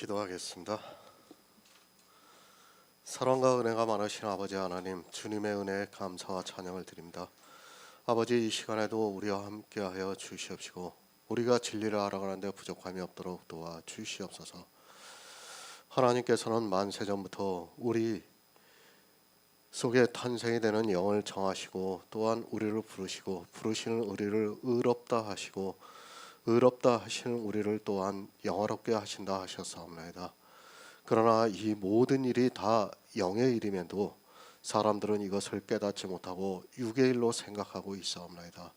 기도하겠습니다. 사랑과 은혜가 많으신 아버지 하나님, 주님의 은혜에 감사와 찬양을 드립니다. 아버지, 이 시간에도 우리와 함께하여 주시옵시고 우리가 진리를 알아가는데 부족함이 없도록 도와 주시옵소서. 하나님께서는 만세전부터 우리 속에 탄생이 되는 영을 정하시고 또한 우리를 부르시고 부르시는 우리를 의롭다 하시고 의롭다 하시는 우리를 또한 영화롭게 하신다 하셨사옵나이다. 그러나 이 모든 일이 다 영의 일임에도 사람들은 이것을 깨닫지 못하고 육의 일로 생각하고 있사옵나이다.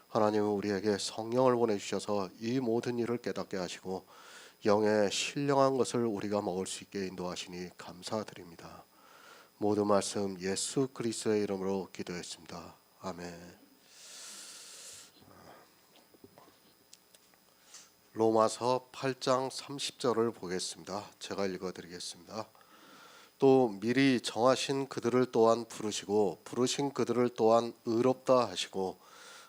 하나님은 우리에게 성령을 보내주셔서 이 모든 일을 깨닫게 하시고 영의 신령한 것을 우리가 먹을 수 있게 인도하시니 감사드립니다. 모든 말씀 예수 그리스도의 이름으로 기도했습니다. 아멘. 로마서 8장 30절을 보겠습니다. 제가 읽어드리겠습니다. 또 미리 정하신 그들을 또한 부르시고 부르신 그들을 또한 의롭다 하시고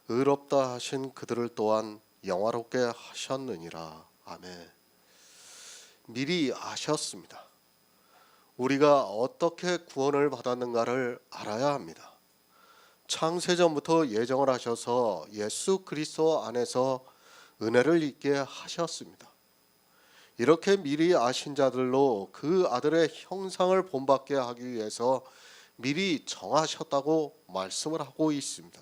의롭다 하신 그들을 또한 영화롭게 하셨느니라. 아멘. 미리 아셨습니다. 우리가 어떻게 구원을 받았는가를 알아야 합니다. 창세전부터 예정을 하셔서 예수 그리스도 안에서 은혜를 입게 하셨습니다. 이렇게 미리 아신 자들로 그 아들의 형상을 본받게 하기 위해서 미리 정하셨다고 말씀을 하고 있습니다.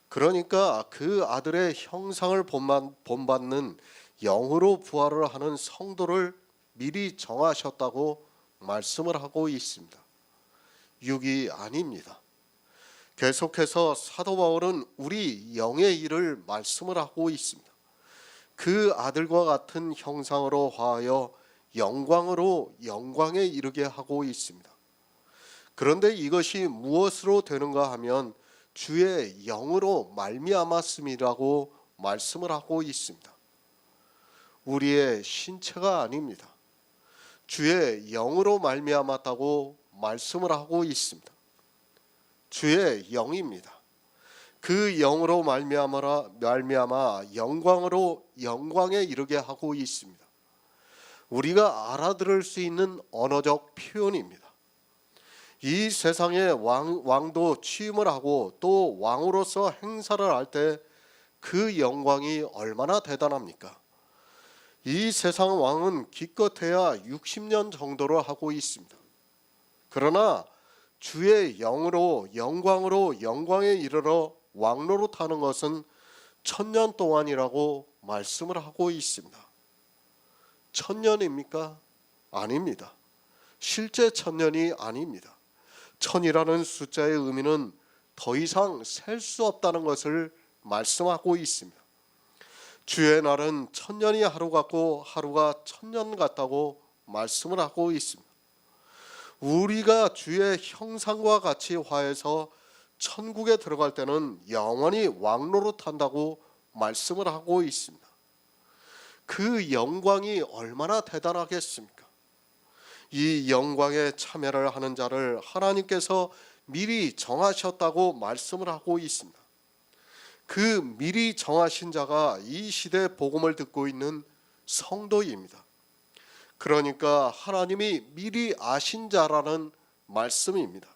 그러니까 그 아들의 형상을 본받는 영으로 부활을 하는 성도를 미리 정하셨다고 말씀을 하고 있습니다. 육이 아닙니다. 계속해서 사도 바울은 우리 영의 일을 말씀을 하고 있습니다. 그 아들과 같은 형상으로 화하여 영광으로 영광에 이르게 하고 있습니다. 그런데 이것이 무엇으로 되는가 하면 주의 영으로 말미암았음이라고 말씀을 하고 있습니다. 우리의 신체가 아닙니다. 주의 영으로 말미암았다고 말씀을 하고 있습니다. 주의 영입니다. 그 영으로 말미암아 영광으로 영광에 이르게 하고 있습니다. 우리가 알아들을 수 있는 언어적 표현입니다. 이 세상에 왕도 취임을 하고 또 왕으로서 행사를 할 때 그 영광이 얼마나 대단합니까? 이 세상 왕은 기껏해야 60년 정도를 하고 있습니다. 그러나 주의 영으로 영광으로 영광에 이르러 왕노릇하는 것은 1000년 동안이라고 말씀을 하고 있습니다. 1000년입니까? 아닙니다. 실제 1000년이 아닙니다. 1000이라는 숫자의 의미는 더 이상 셀 수 없다는 것을 말씀하고 있습니다. 주의 날은 1000년이 하루 같고 하루가 1000년 같다고 말씀을 하고 있습니다. 우리가 주의 형상과 같이 화해서 천국에 들어갈 때는 영원히 왕노릇한다고 말씀을 하고 있습니다. 그 영광이 얼마나 대단하겠습니까? 이 영광에 참여를 하는 자를 하나님께서 미리 정하셨다고 말씀을 하고 있습니다. 그 미리 정하신 자가 이 시대 복음을 듣고 있는 성도입니다. 그러니까 하나님이 미리 아신 자라는 말씀입니다.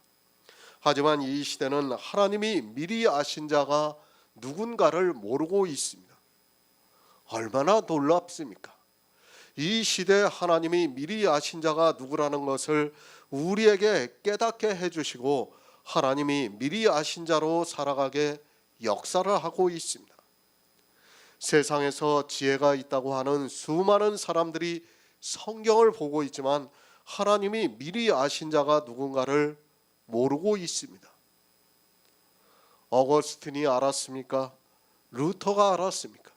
하지만 이 시대는 하나님이 미리 아신 자가 누군가를 모르고 있습니다. 얼마나 놀랍습니까? 이 시대 하나님이 미리 아신 자가 누구라는 것을 우리에게 깨닫게 해주시고 하나님이 미리 아신 자로 살아가게 역사를 하고 있습니다. 세상에서 지혜가 있다고 하는 수많은 사람들이 성경을 보고 있지만 하나님이 미리 아신 자가 누군가를 모르고 있습니다. 어거스틴이 알았습니까? 루터가 알았습니까?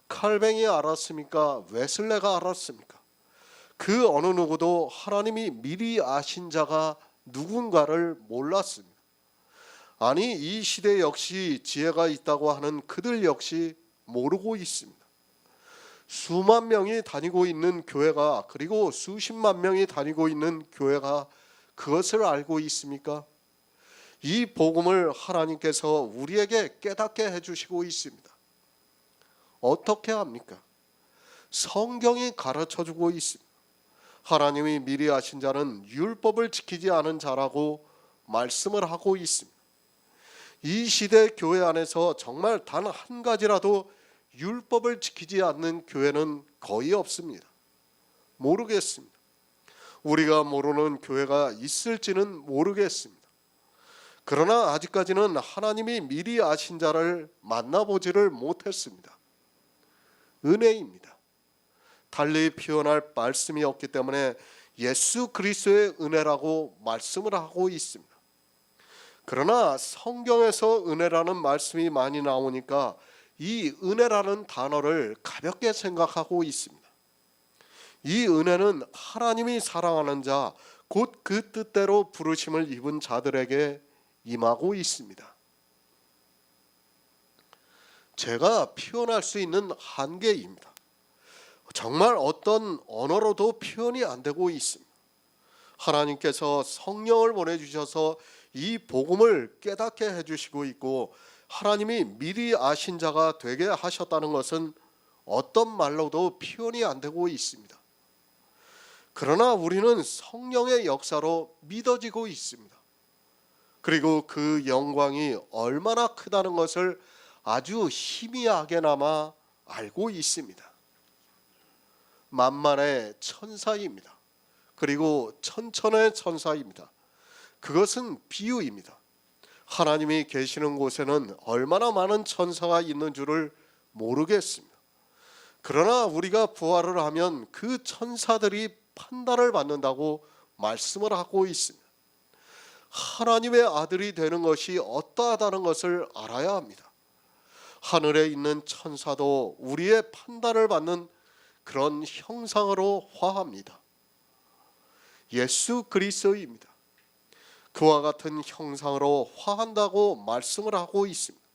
칼뱅이 알았습니까? 웨슬레가 알았습니까? 그 어느 누구도 하나님이 미리 아신 자가 누군가를 몰랐습니다. 아니, 이 시대 역시 지혜가 있다고 하는 그들 역시 모르고 있습니다. 수만 명이 다니고 있는 교회가, 그리고 수십만 명이 다니고 있는 교회가 그것을 알고 있습니까? 이 복음을 하나님께서 우리에게 깨닫게 해주시고 있습니다. 어떻게 합니까? 성경이 가르쳐주고 있습니다. 하나님이 미리 아신 자는 율법을 지키지 않은 자라고 말씀을 하고 있습니다. 이 시대 교회 안에서 정말 단 한 가지라도 율법을 지키지 않는 교회는 거의 없습니다. 모르겠습니다. 우리가 모르는 교회가 있을지는 모르겠습니다. 그러나 아직까지는 하나님이 미리 아신 자를 만나보지를 못했습니다. 은혜입니다. 달리 표현할 말씀이 없기 때문에 예수 그리스도의 은혜라고 말씀을 하고 있습니다. 그러나 성경에서 은혜라는 말씀이 많이 나오니까 이 은혜라는 단어를 가볍게 생각하고 있습니다. 이 은혜는 하나님이 사랑하는 자, 곧 그 뜻대로 부르심을 입은 자들에게 임하고 있습니다. 제가 표현할 수 있는 한계입니다. 정말 어떤 언어로도 표현이 안 되고 있습니다. 하나님께서 성령을 보내주셔서 이 복음을 깨닫게 해주시고 있고 하나님이 미리 아신 자가 되게 하셨다는 것은 어떤 말로도 표현이 안 되고 있습니다. 그러나 우리는 성령의 역사로 믿어지고 있습니다. 그리고 그 영광이 얼마나 크다는 것을 아주 희미하게나마 알고 있습니다. 만만의 천사입니다. 그리고 천천의 천사입니다. 그것은 비유입니다. 하나님이 계시는 곳에는 얼마나 많은 천사가 있는 줄을 모르겠습니다. 그러나 우리가 부활을 하면 그 천사들이 판단을 받는다고 말씀을 하고 있습니다. 하나님의 아들이 되는 것이 어떠하다는 것을 알아야 합니다. 하늘에 있는 천사도 우리의 판단을 받는 그런 형상으로 화합니다. 예수 그리스도입니다. 그와 같은 형상으로 화한다고 말씀을 하고 있습니다.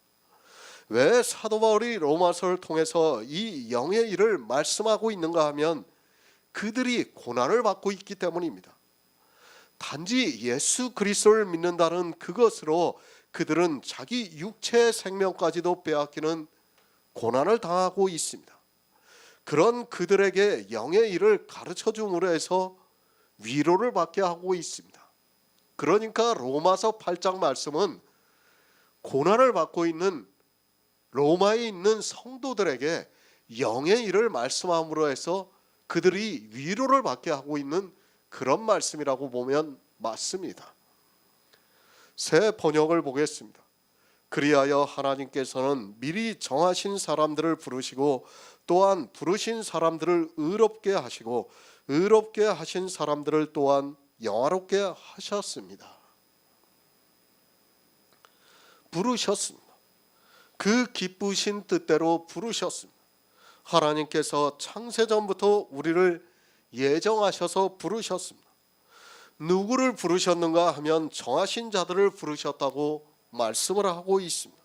왜 사도 바울이 로마서를 통해서 이 영의 일을 말씀하고 있는가 하면 그들이 고난을 받고 있기 때문입니다. 단지 예수 그리스도를 믿는다는 그것으로 그들은 자기 육체의 생명까지도 빼앗기는 고난을 당하고 있습니다. 그런 그들에게 영의 일을 가르쳐 줌으로 해서 위로를 받게 하고 있습니다. 그러니까 로마서 8장 말씀은 고난을 받고 있는 로마에 있는 성도들에게 영의 일을 말씀함으로 해서 그들이 위로를 받게 하고 있는 그런 말씀이라고 보면 맞습니다. 새 번역을 보겠습니다. 그리하여 하나님께서는 미리 정하신 사람들을 부르시고 또한 부르신 사람들을 의롭게 하시고 의롭게 하신 사람들을 또한 영화롭게 하셨습니다. 부르셨습니다. 그 기쁘신 뜻대로 부르셨습니다. 하나님께서 창세전부터 우리를 예정하셔서 부르셨습니다. 누구를 부르셨는가 하면 정하신 자들을 부르셨다고 말씀을 하고 있습니다.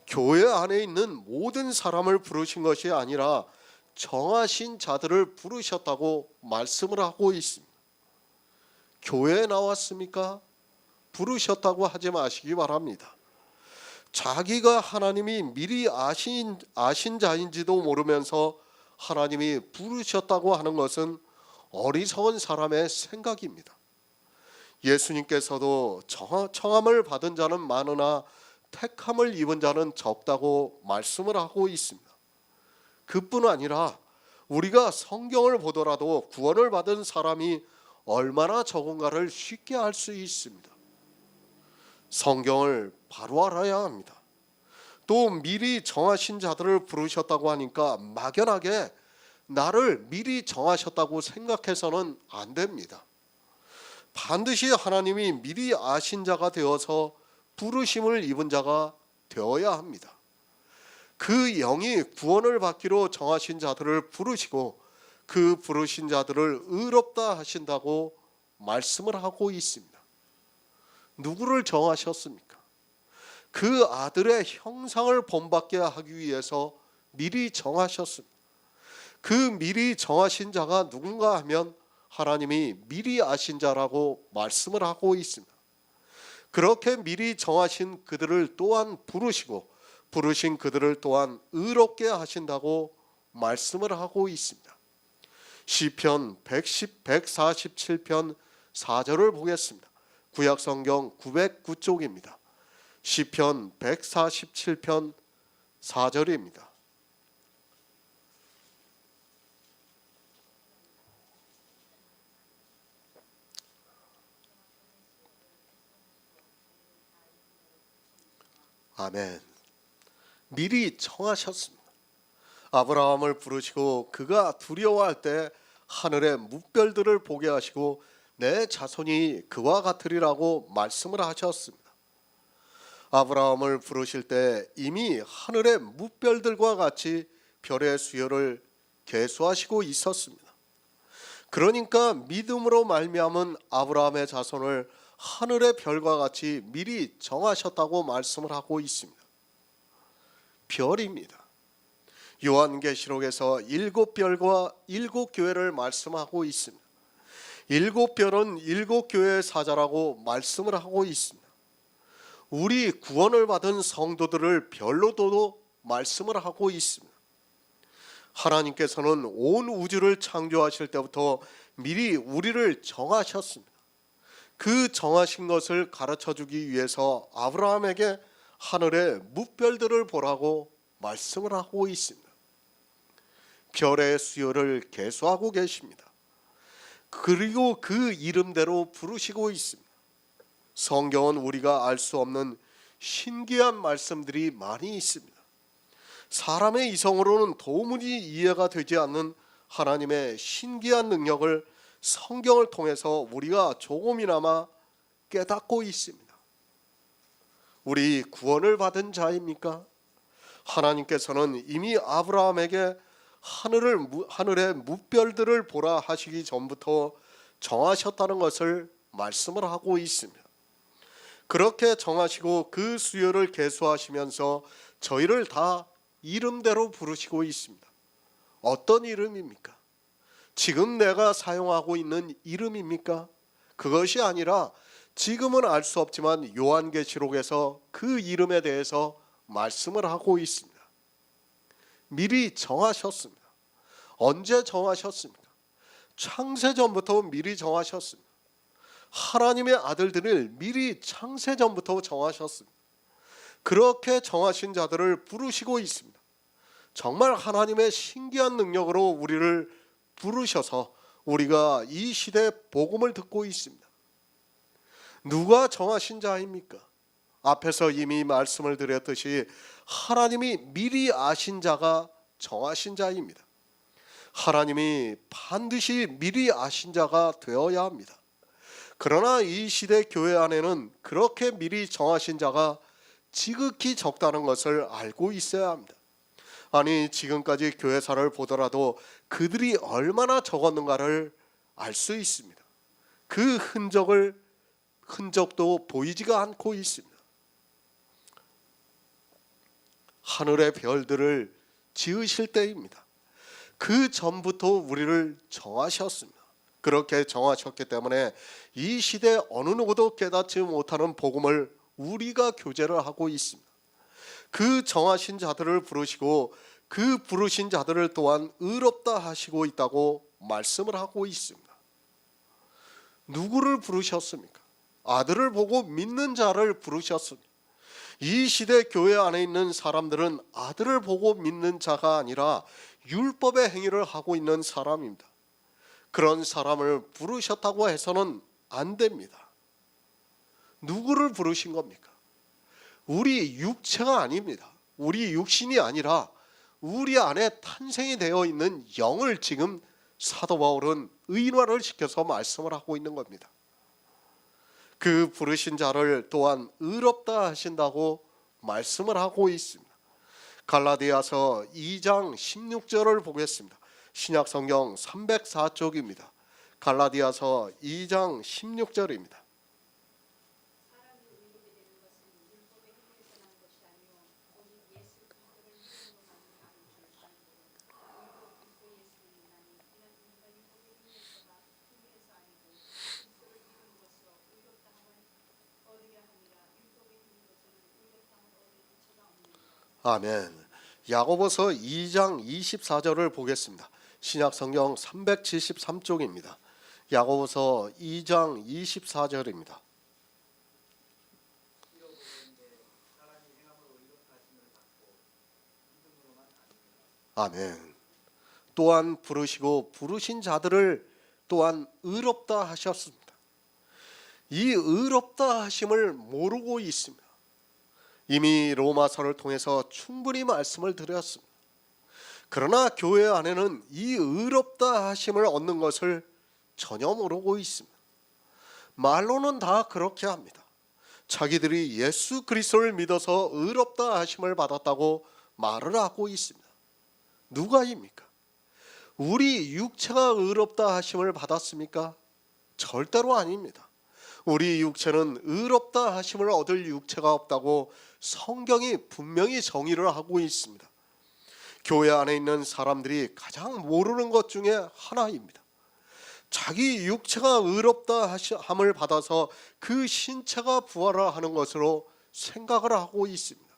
교회 안에 있는 모든 사람을 부르신 것이 아니라 정하신 자들을 부르셨다고 말씀을 하고 있습니다. 교회에 나왔습니까? 부르셨다고 하지 마시기 바랍니다. 자기가 하나님이 미리 아신 자인지도 모르면서 하나님이 부르셨다고 하는 것은 어리석은 사람의 생각입니다. 예수님께서도 청함을 받은 자는 많으나 택함을 입은 자는 적다고 말씀을 하고 있습니다. 그뿐 아니라 우리가 성경을 보더라도 구원을 받은 사람이 얼마나 적은가를 쉽게 알 수 있습니다. 성경을 바로 알아야 합니다. 또 미리 정하신 자들을 부르셨다고 하니까 막연하게 나를 미리 정하셨다고 생각해서는 안 됩니다. 반드시 하나님이 미리 아신 자가 되어서 부르심을 입은 자가 되어야 합니다. 그 영이 구원을 받기로 정하신 자들을 부르시고 그 부르신 자들을 의롭다 하신다고 말씀을 하고 있습니다. 누구를 정하셨습니까? 그 아들의 형상을 본받게 하기 위해서 미리 정하셨습니다. 그 미리 정하신 자가 누군가 하면 하나님이 미리 아신 자라고 말씀을 하고 있습니다. 그렇게 미리 정하신 그들을 또한 부르시고 부르신 그들을 또한 의롭게 하신다고 말씀을 하고 있습니다. 시편 147편 4절을 보겠습니다. 구약성경 909쪽입니다. 시편 147편 4절입니다. 아멘. 미리 청하셨습니다. 아브라함을 부르시고 그가 두려워할 때 하늘의 뭇별들을 보게 하시고 내 자손이 그와 같으리라고 말씀을 하셨습니다. 아브라함을 부르실 때 이미 하늘의 뭇별들과 같이 별의 수요를 계수하시고 있었습니다. 그러니까 믿음으로 말미암은 아브라함의 자손을 하늘의 별과 같이 미리 정하셨다고 말씀을 하고 있습니다. 별입니다. 요한계시록에서 7별과 7교회를 말씀하고 있습니다. 7별은 7교회의 사자라고 말씀을 하고 있습니다. 우리 구원을 받은 성도들을 별로도 말씀을 하고 있습니다. 하나님께서는 온 우주를 창조하실 때부터 미리 우리를 정하셨습니다. 그 정하신 것을 가르쳐주기 위해서 아브라함에게 하늘의 뭇별들을 보라고 말씀을 하고 있습니다. 별의 수요를 계수하고 계십니다. 그리고 그 이름대로 부르시고 있습니다. 성경은 우리가 알 수 없는 신기한 말씀들이 많이 있습니다. 사람의 이성으로는 도무지 이해가 되지 않는 하나님의 신기한 능력을 성경을 통해서 우리가 조금이나마 깨닫고 있습니다. 우리 구원을 받은 자입니까? 하나님께서는 이미 아브라함에게 하늘의 뭇별들을 보라 하시기 전부터 정하셨다는 것을 말씀을 하고 있습니다. 그렇게 정하시고 그 수요를 계수하시면서 저희를 다 이름대로 부르시고 있습니다. 어떤 이름입니까? 지금 내가 사용하고 있는 이름입니까? 그것이 아니라 지금은 알 수 없지만 요한계시록에서 그 이름에 대해서 말씀을 하고 있습니다. 미리 정하셨습니다. 언제 정하셨습니까? 창세전부터 미리 정하셨습니다. 하나님의 아들들을 미리 창세전부터 정하셨습니다. 그렇게 정하신 자들을 부르시고 있습니다. 정말 하나님의 신기한 능력으로 우리를 부르셔서 우리가 이 시대 복음을 듣고 있습니다. 누가 정하신 자입니까? 앞에서 이미 말씀을 드렸듯이 하나님이 미리 아신 자가 정하신 자입니다. 하나님이 반드시 미리 아신 자가 되어야 합니다. 그러나 이 시대 교회 안에는 그렇게 미리 정하신 자가 지극히 적다는 것을 알고 있어야 합니다. 아니, 지금까지 교회사를 보더라도 그들이 얼마나 적었는가를 알 수 있습니다. 그 흔적도 보이지가 않고 있습니다. 하늘의 별들을 지으실 때입니다. 그 전부터 우리를 정하셨습니다. 그렇게 정하셨기 때문에 이 시대 어느 누구도 깨닫지 못하는 복음을 우리가 교제를 하고 있습니다. 그 정하신 자들을 부르시고 그 부르신 자들을 또한 의롭다 하시고 있다고 말씀을 하고 있습니다. 누구를 부르셨습니까? 아들을 보고 믿는 자를 부르셨습니다. 이 시대 교회 안에 있는 사람들은 아들을 보고 믿는 자가 아니라 율법의 행위를 하고 있는 사람입니다. 그런 사람을 부르셨다고 해서는 안 됩니다. 누구를 부르신 겁니까? 우리 육체가 아닙니다. 우리 육신이 아니라 우리 안에 탄생이 되어 있는 영을 지금 사도 바울은 의인화를 시켜서 말씀을 하고 있는 겁니다. 그 부르신 자를 또한 의롭다 하신다고 말씀을 하고 있습니다. 갈라디아서 2장 16절을 보겠습니다. 신약성경 304쪽입니다. 갈라디아서 2장 16절입니다. 아멘. 야고보서 2장 24절을 보겠습니다. 신약 성경 373쪽입니다. 야고보서 2장 24절입니다. 아멘. 또한 부르시고 부르신 자들을 또한 의롭다 하셨습니다. 이 의롭다 하심을 모르고 있습니다. 이미 로마서를 통해서 충분히 말씀을 드렸습니다. 그러나 교회 안에는 이 의롭다 하심을 얻는 것을 전혀 모르고 있습니다. 말로는 다 그렇게 합니다. 자기들이 예수 그리스도를 믿어서 의롭다 하심을 받았다고 말을 하고 있습니다. 누가입니까? 우리 육체가 의롭다 하심을 받았습니까? 절대로 아닙니다. 우리 육체는 의롭다 하심을 얻을 육체가 없다고 성경이 분명히 정의를 하고 있습니다. 교회 안에 있는 사람들이 가장 모르는 것 중에 하나입니다. 자기 육체가 의롭다 함을 받아서 그 신체가 부활하는 것으로 생각을 하고 있습니다.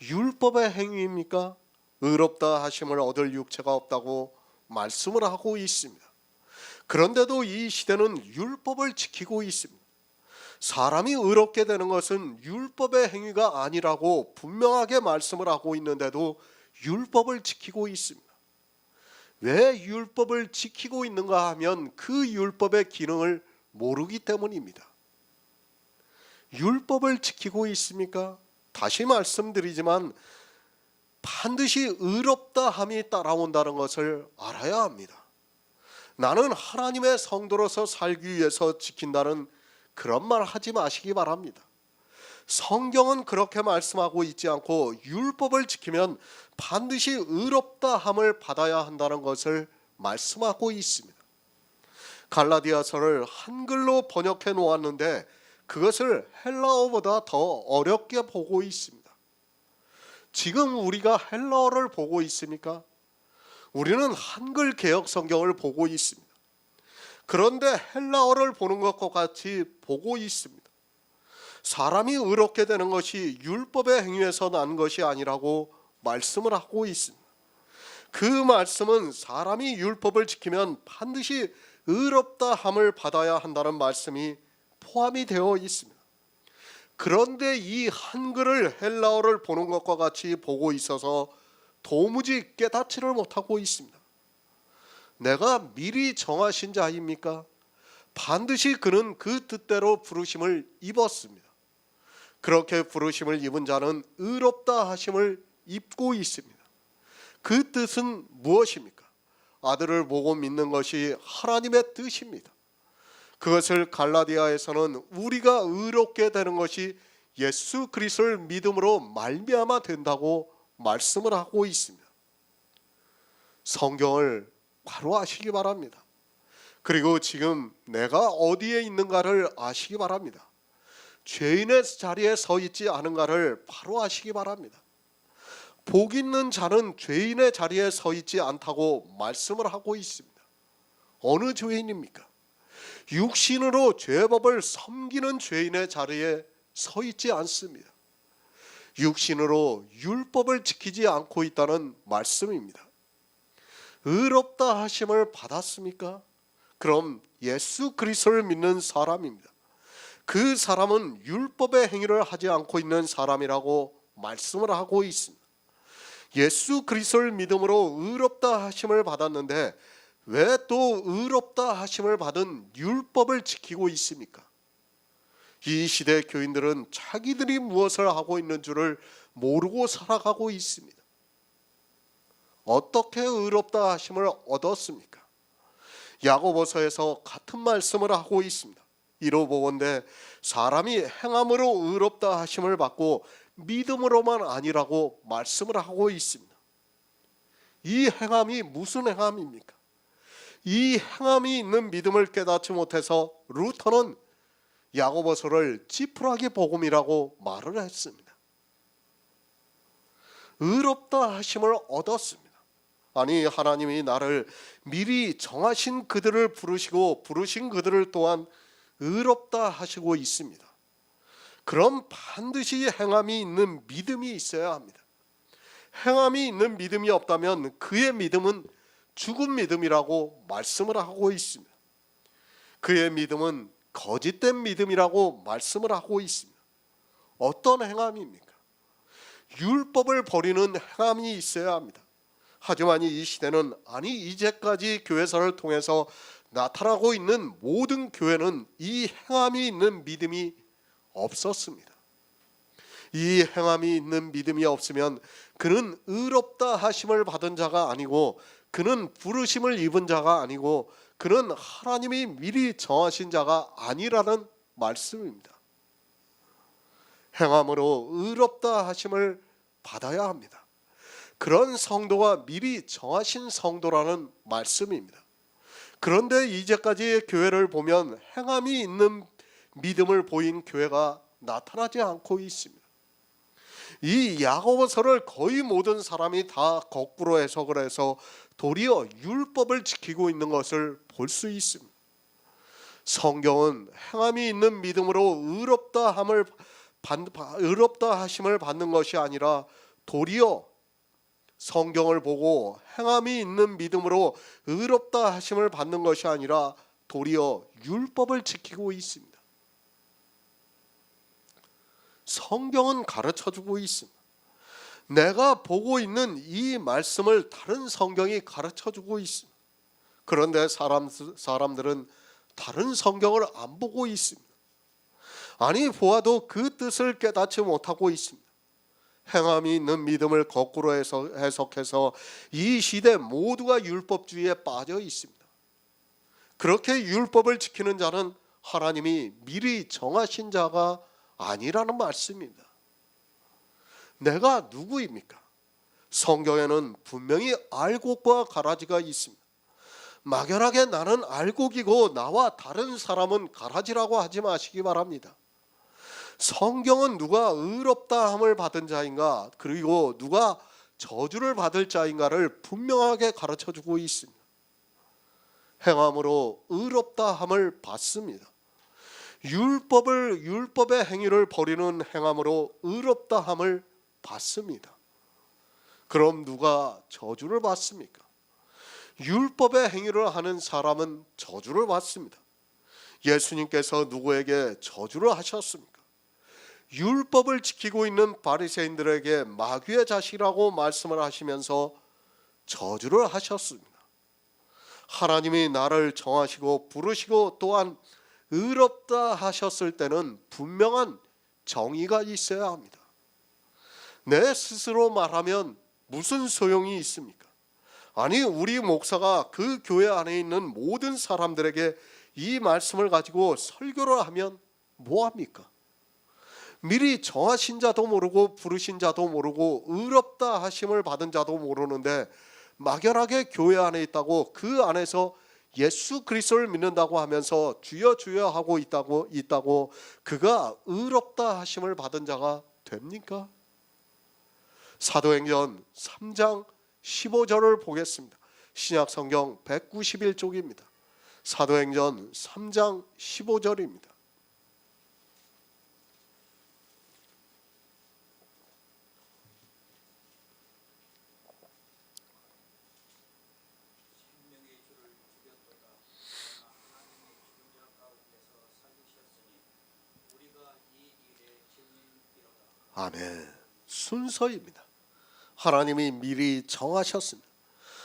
율법의 행위입니까? 의롭다 하심을 얻을 육체가 없다고 말씀을 하고 있습니다. 그런데도 이 시대는 율법을 지키고 있습니다. 사람이 의롭게 되는 것은 율법의 행위가 아니라고 분명하게 말씀을 하고 있는데도 율법을 지키고 있습니다. 왜 율법을 지키고 있는가 하면 그 율법의 기능을 모르기 때문입니다. 율법을 지키고 있습니까? 다시 말씀드리지만 반드시 의롭다 함이 따라온다는 것을 알아야 합니다. 나는 하나님의 성도로서 살기 위해서 지킨다는 그런 말 하지 마시기 바랍니다. 성경은 그렇게 말씀하고 있지 않고 율법을 지키면 반드시 의롭다 함을 받아야 한다는 것을 말씀하고 있습니다. 갈라디아서를 한글로 번역해 놓았는데 그것을 헬라어보다 더 어렵게 보고 있습니다. 지금 우리가 헬라어를 보고 있습니까? 우리는 한글 개역 성경을 보고 있습니다. 그런데 헬라어를 보는 것과 같이 보고 있습니다. 사람이 의롭게 되는 것이 율법의 행위에서 난 것이 아니라고 말씀을 하고 있습니다. 그 말씀은 사람이 율법을 지키면 반드시 의롭다 함을 받아야 한다는 말씀이 포함이 되어 있습니다. 그런데 이 한글을 헬라어를 보는 것과 같이 보고 있어서 도무지 깨닫지를 못하고 있습니다. 내가 미리 정하신 자입니까? 반드시 그는 그 뜻대로 부르심을 입었습니다. 그렇게 부르심을 입은 자는 의롭다 하심을 입고 있습니다. 그 뜻은 무엇입니까? 아들을 보고 믿는 것이 하나님의 뜻입니다. 그것을 갈라디아에서는 우리가 의롭게 되는 것이 예수 그리스도를 믿음으로 말미암아 된다고 말씀을 하고 있습니다. 성경을 바로 아시기 바랍니다. 그리고 지금 내가 어디에 있는가를 아시기 바랍니다. 죄인의 자리에 서 있지 않은가를 바로 아시기 바랍니다. 복 있는 자는 죄인의 자리에 서 있지 않다고 말씀을 하고 있습니다. 어느 죄인입니까? 육신으로 죄법을 섬기는 죄인의 자리에 서 있지 않습니다. 육신으로 율법을 지키지 않고 있다는 말씀입니다. 의롭다 하심을 받았습니까? 그럼 예수 그리스도를 믿는 사람입니다. 그 사람은 율법의 행위를 하지 않고 있는 사람이라고 말씀을 하고 있습니다. 예수 그리스도를 믿음으로 의롭다 하심을 받았는데 왜 또 의롭다 하심을 받은 율법을 지키고 있습니까? 이 시대 교인들은 자기들이 무엇을 하고 있는 줄을 모르고 살아가고 있습니다. 어떻게 의롭다 하심을 얻었습니까? 야고보서에서 같은 말씀을 하고 있습니다. 이로 보건대 사람이 행함으로 의롭다 하심을 받고 믿음으로만 아니라고 말씀을 하고 있습니다. 이 행함이 무슨 행함입니까? 이 행함이 있는 믿음을 깨닫지 못해서 루터는 야고보서를 지푸라기 복음이라고 말을 했습니다. 의롭다 하심을 얻었습니다. 아니, 하나님이 나를 미리 정하신 그들을 부르시고 부르신 그들을 또한 의롭다 하시고 있습니다. 그럼 반드시 행함이 있는 믿음이 있어야 합니다. 행함이 있는 믿음이 없다면 그의 믿음은 죽은 믿음이라고 말씀을 하고 있습니다. 그의 믿음은 거짓된 믿음이라고 말씀을 하고 있습니다. 어떤 행함입니까? 율법을 버리는 행함이 있어야 합니다. 하지만 이 시대는 이제까지 교회사를 통해서 나타나고 있는 모든 교회는 이 행함이 있는 믿음이 없었습니다. 이 행함이 있는 믿음이 없으면 그는 의롭다 하심을 받은 자가 아니고, 그는 부르심을 입은 자가 아니고, 그는 하나님이 미리 정하신 자가 아니라는 말씀입니다. 행함으로 의롭다 하심을 받아야 합니다. 그런 성도가 미리 정하신 성도라는 말씀입니다. 그런데 이제까지의 교회를 보면 행함이 있는 믿음을 보인 교회가 나타나지 않고 있습니다. 이 야고보서를 거의 모든 사람이 다 거꾸로 해석을 해서 도리어 율법을 지키고 있는 것을 볼 수 있습니다. 성경은 행함이 있는 믿음으로 의롭다 하심을 받는 것이 아니라 도리어 성경을 보고 행함이 있는 믿음으로 의롭다 하심을 받는 것이 아니라 도리어 율법을 지키고 있습니다. 성경은 가르쳐주고 있습니다. 내가 보고 있는 이 말씀을 다른 성경이 가르쳐주고 있습니다. 그런데 사람들은 다른 성경을 안 보고 있습니다. 아니 보아도 그 뜻을 깨닫지 못하고 있습니다. 행함이 있는 믿음을 거꾸로 해석해서 이 시대 모두가 율법주의에 빠져 있습니다. 그렇게 율법을 지키는 자는 하나님이 미리 정하신 자가 아니라는 말씀입니다. 내가 누구입니까? 성경에는 분명히 알곡과 가라지가 있습니다. 막연하게 나는 알곡이고 나와 다른 사람은 가라지라고 하지 마시기 바랍니다. 성경은 누가 의롭다 함을 받은 자인가, 그리고 누가 저주를 받을 자인가를 분명하게 가르쳐주고 있습니다. 행함으로 의롭다 함을 받습니다. 율법의 행위를 버리는 행함으로 의롭다 함을 받습니다. 그럼 누가 저주를 받습니까? 율법의 행위를 하는 사람은 저주를 받습니다. 예수님께서 누구에게 저주를 하셨습니까? 율법을 지키고 있는 바리새인들에게 마귀의 자식이라고 말씀을 하시면서 저주를 하셨습니다. 하나님이 나를 정하시고 부르시고 또한 의롭다 하셨을 때는 분명한 정의가 있어야 합니다. 내 스스로 말하면 무슨 소용이 있습니까? 아니 우리 목사가 그 교회 안에 있는 모든 사람들에게 이 말씀을 가지고 설교를 하면 뭐합니까? 미리 정하신 자도 모르고 부르신 자도 모르고 의롭다 하심을 받은 자도 모르는데 막연하게 교회 안에 있다고, 그 안에서 예수 그리스도를 믿는다고 하면서 주여 주여 하고 있다고 그가 의롭다 하심을 받은 자가 됩니까? 사도행전 3장 15절을 보겠습니다. 신약성경 191쪽입니다. 사도행전 3장 15절입니다. 아멘. 순서입니다. 하나님이 미리 정하셨습니다.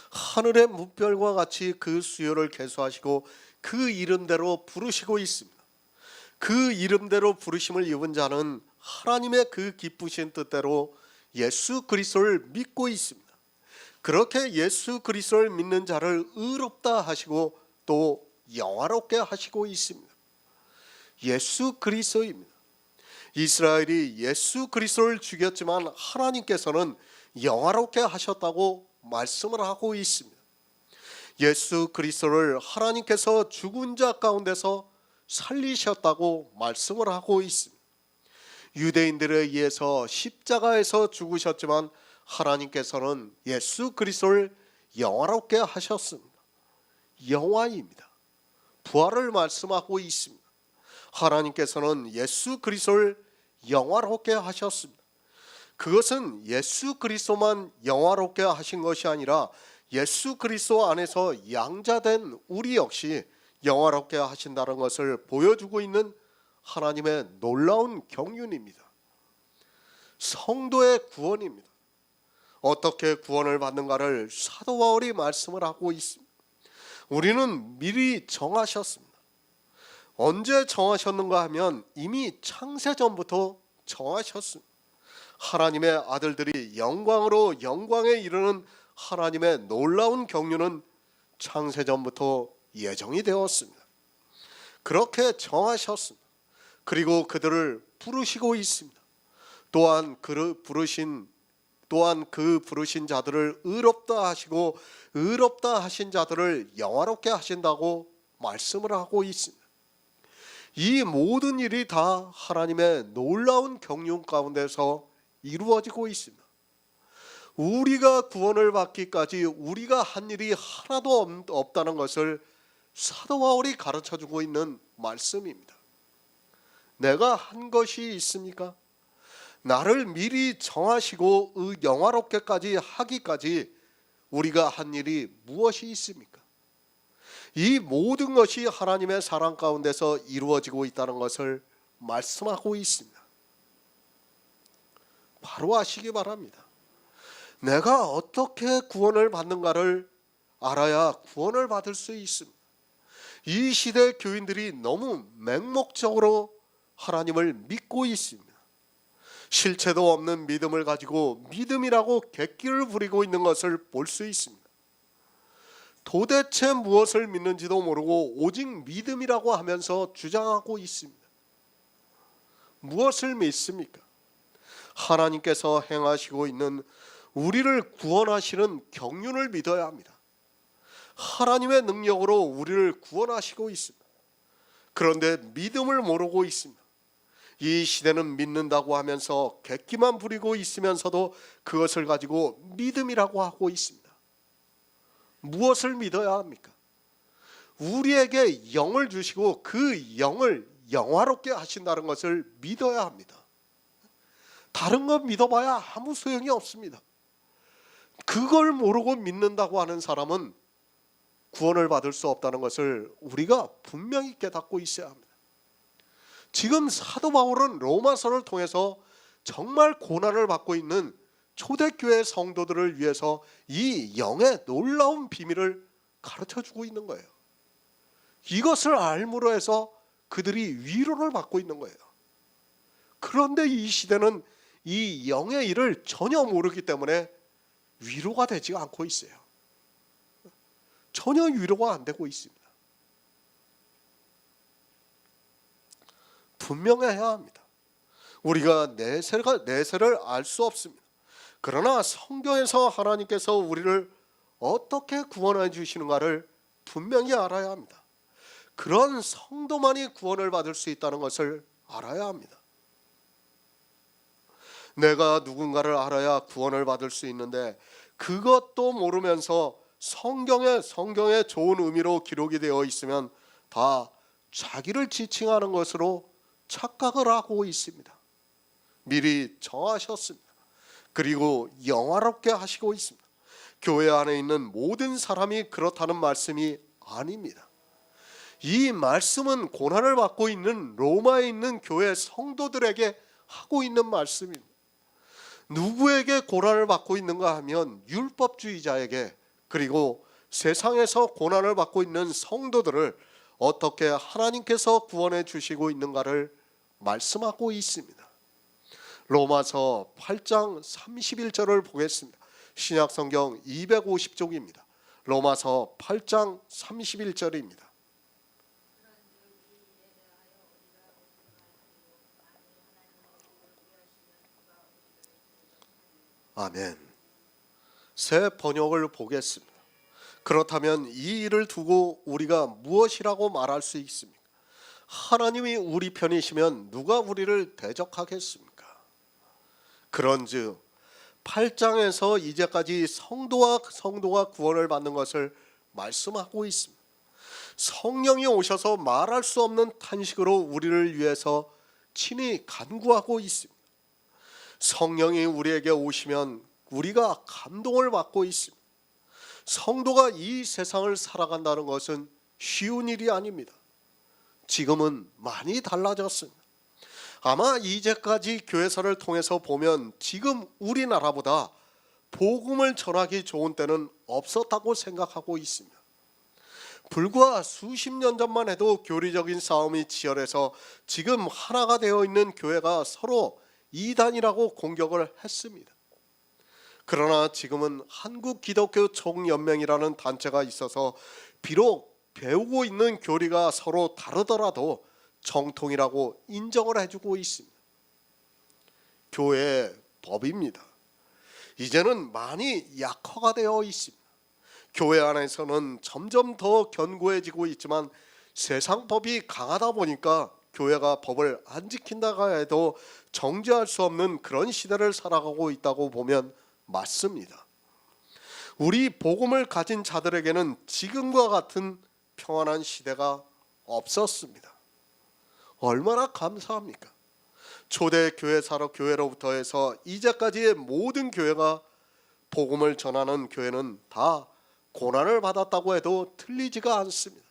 하늘의 무별과 같이 그 수요를 계수하시고 그 이름대로 부르시고 있습니다. 그 이름대로 부르심을 입은 자는 하나님의 그 기쁘신 뜻대로 예수 그리스도를 믿고 있습니다. 그렇게 예수 그리스도를 믿는 자를 의롭다 하시고 또 영화롭게 하시고 있습니다. 예수 그리스도입니다. 이스라엘이 예수 그리스도를 죽였지만 하나님께서는 영화롭게 하셨다고 말씀을 하고 있습니다. 예수 그리스도를 하나님께서 죽은 자 가운데서 살리셨다고 말씀을 하고 있습니다. 유대인들에 의해서 십자가에서 죽으셨지만 하나님께서는 예수 그리스도를 영화롭게 하셨습니다. 영화입니다. 부활을 말씀하고 있습니다. 하나님께서는 예수 그리스도를 영화롭게 하셨습니다. 그것은 예수 그리스도만 영화롭게 하신 것이 아니라 예수 그리스도 안에서 양자된 우리 역시 영화롭게 하신다는 것을 보여주고 있는 하나님의 놀라운 경륜입니다. 성도의 구원입니다. 어떻게 구원을 받는가를 사도 바울이 말씀을 하고 있습니다. 우리는 미리 정하셨습니다. 언제 정하셨는가 하면 이미 창세전부터 정하셨습니다. 하나님의 아들들이 영광으로 영광에 이르는 하나님의 놀라운 경륜은 창세전부터 예정이 되었습니다. 그렇게 정하셨습니다. 그리고 그들을 부르시고 있습니다. 또한 그 부르신 자들을 의롭다 하시고 의롭다 하신 자들을 영화롭게 하신다고 말씀을 하고 있습니다. 이 모든 일이 다 하나님의 놀라운 경륜 가운데서 이루어지고 있습니다. 우리가 구원을 받기까지 우리가 한 일이 하나도 없다는 것을 사도 바울이 가르쳐주고 있는 말씀입니다. 내가 한 것이 있습니까? 나를 미리 정하시고 영화롭게까지 하기까지 우리가 한 일이 무엇이 있습니까? 이 모든 것이 하나님의 사랑 가운데서 이루어지고 있다는 것을 말씀하고 있습니다. 바로 아시기 바랍니다. 내가 어떻게 구원을 받는가를 알아야 구원을 받을 수 있습니다. 이 시대 교인들이 너무 맹목적으로 하나님을 믿고 있습니다. 실체도 없는 믿음을 가지고 믿음이라고 객기를 부리고 있는 것을 볼 수 있습니다. 도대체 무엇을 믿는지도 모르고 오직 믿음이라고 하면서 주장하고 있습니다. 무엇을 믿습니까? 하나님께서 행하시고 있는 우리를 구원하시는 경륜을 믿어야 합니다. 하나님의 능력으로 우리를 구원하시고 있습니다. 그런데 믿음을 모르고 있습니다. 이 시대는 믿는다고 하면서 객기만 부리고 있으면서도 그것을 가지고 믿음이라고 하고 있습니다. 무엇을 믿어야 합니까? 우리에게 영을 주시고 그 영을 영화롭게 하신다는 것을 믿어야 합니다. 다른 거 믿어봐야 아무 소용이 없습니다. 그걸 모르고 믿는다고 하는 사람은 구원을 받을 수 없다는 것을 우리가 분명히 깨닫고 있어야 합니다. 지금 사도 바울은 로마서를 통해서 정말 고난을 받고 있는 초대교회 성도들을 위해서 이 영의 놀라운 비밀을 가르쳐주고 있는 거예요. 이것을 알므로 해서 그들이 위로를 받고 있는 거예요. 그런데 이 시대는 이 영의 일을 전혀 모르기 때문에 위로가 되지 않고 있어요. 전혀 위로가 안 되고 있습니다. 분명해야 합니다. 우리가 내세를 알 수 없습니다. 그러나 성경에서 하나님께서 우리를 어떻게 구원해 주시는가를 분명히 알아야 합니다. 그런 성도만이 구원을 받을 수 있다는 것을 알아야 합니다. 내가 누군가를 알아야 구원을 받을 수 있는데 그것도 모르면서 성경에 좋은 의미로 기록이 되어 있으면 다 자기를 지칭하는 것으로 착각을 하고 있습니다. 미리 정하셨습니다. 그리고 영화롭게 하시고 있습니다. 교회 안에 있는 모든 사람이 그렇다는 말씀이 아닙니다. 이 말씀은 고난을 받고 있는 로마에 있는 교회 성도들에게 하고 있는 말씀입니다. 누구에게 고난을 받고 있는가 하면 율법주의자에게, 그리고 세상에서 고난을 받고 있는 성도들을 어떻게 하나님께서 구원해 주시고 있는가를 말씀하고 있습니다. 로마서 8장 31절을 보겠습니다. 신약성경 250쪽입니다. 로마서 8장 31절입니다. 아멘. 새 번역을 보겠습니다. 그렇다면 이 일을 두고 우리가 무엇이라고 말할 수 있습니까? 하나님이 우리 편이시면 누가 우리를 대적하겠습니까? 그런즉 8장에서 이제까지 성도가 구원을 받는 것을 말씀하고 있습니다. 성령이 오셔서 말할 수 없는 탄식으로 우리를 위해서 친히 간구하고 있습니다. 성령이 우리에게 오시면 우리가 감동을 받고 있습니다. 성도가 이 세상을 살아간다는 것은 쉬운 일이 아닙니다. 지금은 많이 달라졌습니다. 아마 이제까지 교회사를 통해서 보면 지금 우리나라보다 복음을 전하기 좋은 때는 없었다고 생각하고 있습니다. 불과 수십 년 전만 해도 교리적인 싸움이 치열해서 지금 하나가 되어 있는 교회가 서로 이단이라고 공격을 했습니다. 그러나 지금은 한국기독교 총연맹이라는 단체가 있어서 비록 배우고 있는 교리가 서로 다르더라도 정통이라고 인정을 해주고 있습니다. 교회의 법입니다. 이제는 많이 약화가 되어 있습니다. 교회 안에서는 점점 더 견고해지고 있지만 세상 법이 강하다 보니까 교회가 법을 안 지킨다고 해도 정죄할 수 없는 그런 시대를 살아가고 있다고 보면 맞습니다. 우리 복음을 가진 자들에게는 지금과 같은 평안한 시대가 없었습니다. 얼마나 감사합니까? 초대 교회로부터 해서 이제까지의 모든 교회가 복음을 전하는 교회는 다 고난을 받았다고 해도 틀리지가 않습니다.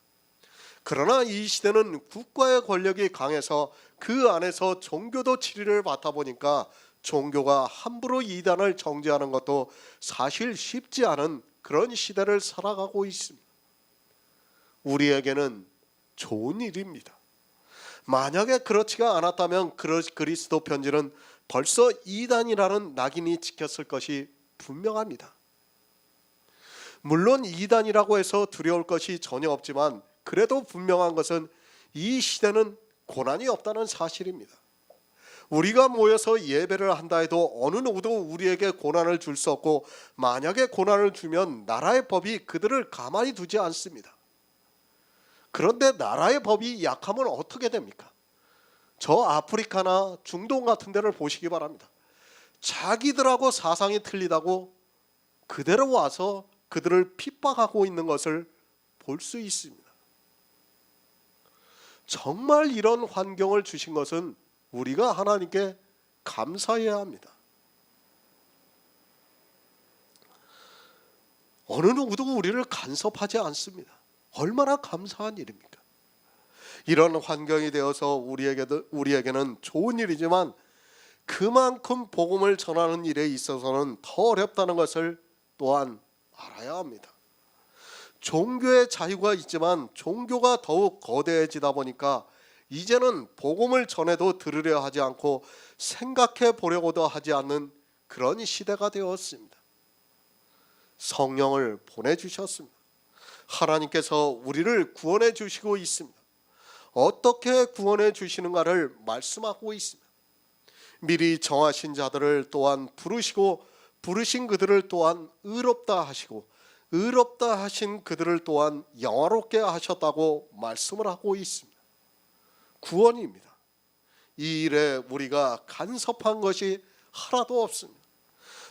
그러나 이 시대는 국가의 권력이 강해서 그 안에서 종교도 치리를 받다 보니까 종교가 함부로 이단을 정죄하는 것도 사실 쉽지 않은 그런 시대를 살아가고 있습니다. 우리에게는 좋은 일입니다. 만약에 그렇지가 않았다면 그리스도 편지는 벌써 이단이라는 낙인이 찍혔을 것이 분명합니다. 물론 이단이라고 해서 두려울 것이 전혀 없지만 그래도 분명한 것은 이 시대는 고난이 없다는 사실입니다. 우리가 모여서 예배를 한다 해도 어느 누구도 우리에게 고난을 줄 수 없고 만약에 고난을 주면 나라의 법이 그들을 가만히 두지 않습니다. 그런데 나라의 법이 약하면 어떻게 됩니까? 저 아프리카나 중동 같은 데를 보시기 바랍니다. 자기들하고 사상이 틀리다고 그대로 와서 그들을 핍박하고 있는 것을 볼 수 있습니다. 정말 이런 환경을 주신 것은 우리가 하나님께 감사해야 합니다. 어느 누구도 우리를 간섭하지 않습니다. 얼마나 감사한 일입니까? 이런 환경이 되어서 우리에게는 좋은 일이지만 그만큼 복음을 전하는 일에 있어서는 더 어렵다는 것을 또한 알아야 합니다. 종교의 자유가 있지만 종교가 더욱 거대해지다 보니까 이제는 복음을 전해도 들으려 하지 않고 생각해 보려고도 하지 않는 그런 시대가 되었습니다. 성령을 보내주셨습니다. 하나님께서 우리를 구원해 주시고 있습니다. 어떻게 구원해 주시는가를 말씀하고 있습니다. 미리 정하신 자들을 또한 부르시고 부르신 그들을 또한 의롭다 하시고 의롭다 하신 그들을 또한 영화롭게 하셨다고 말씀을 하고 있습니다. 구원입니다. 이 일에 우리가 간섭한 것이 하나도 없습니다.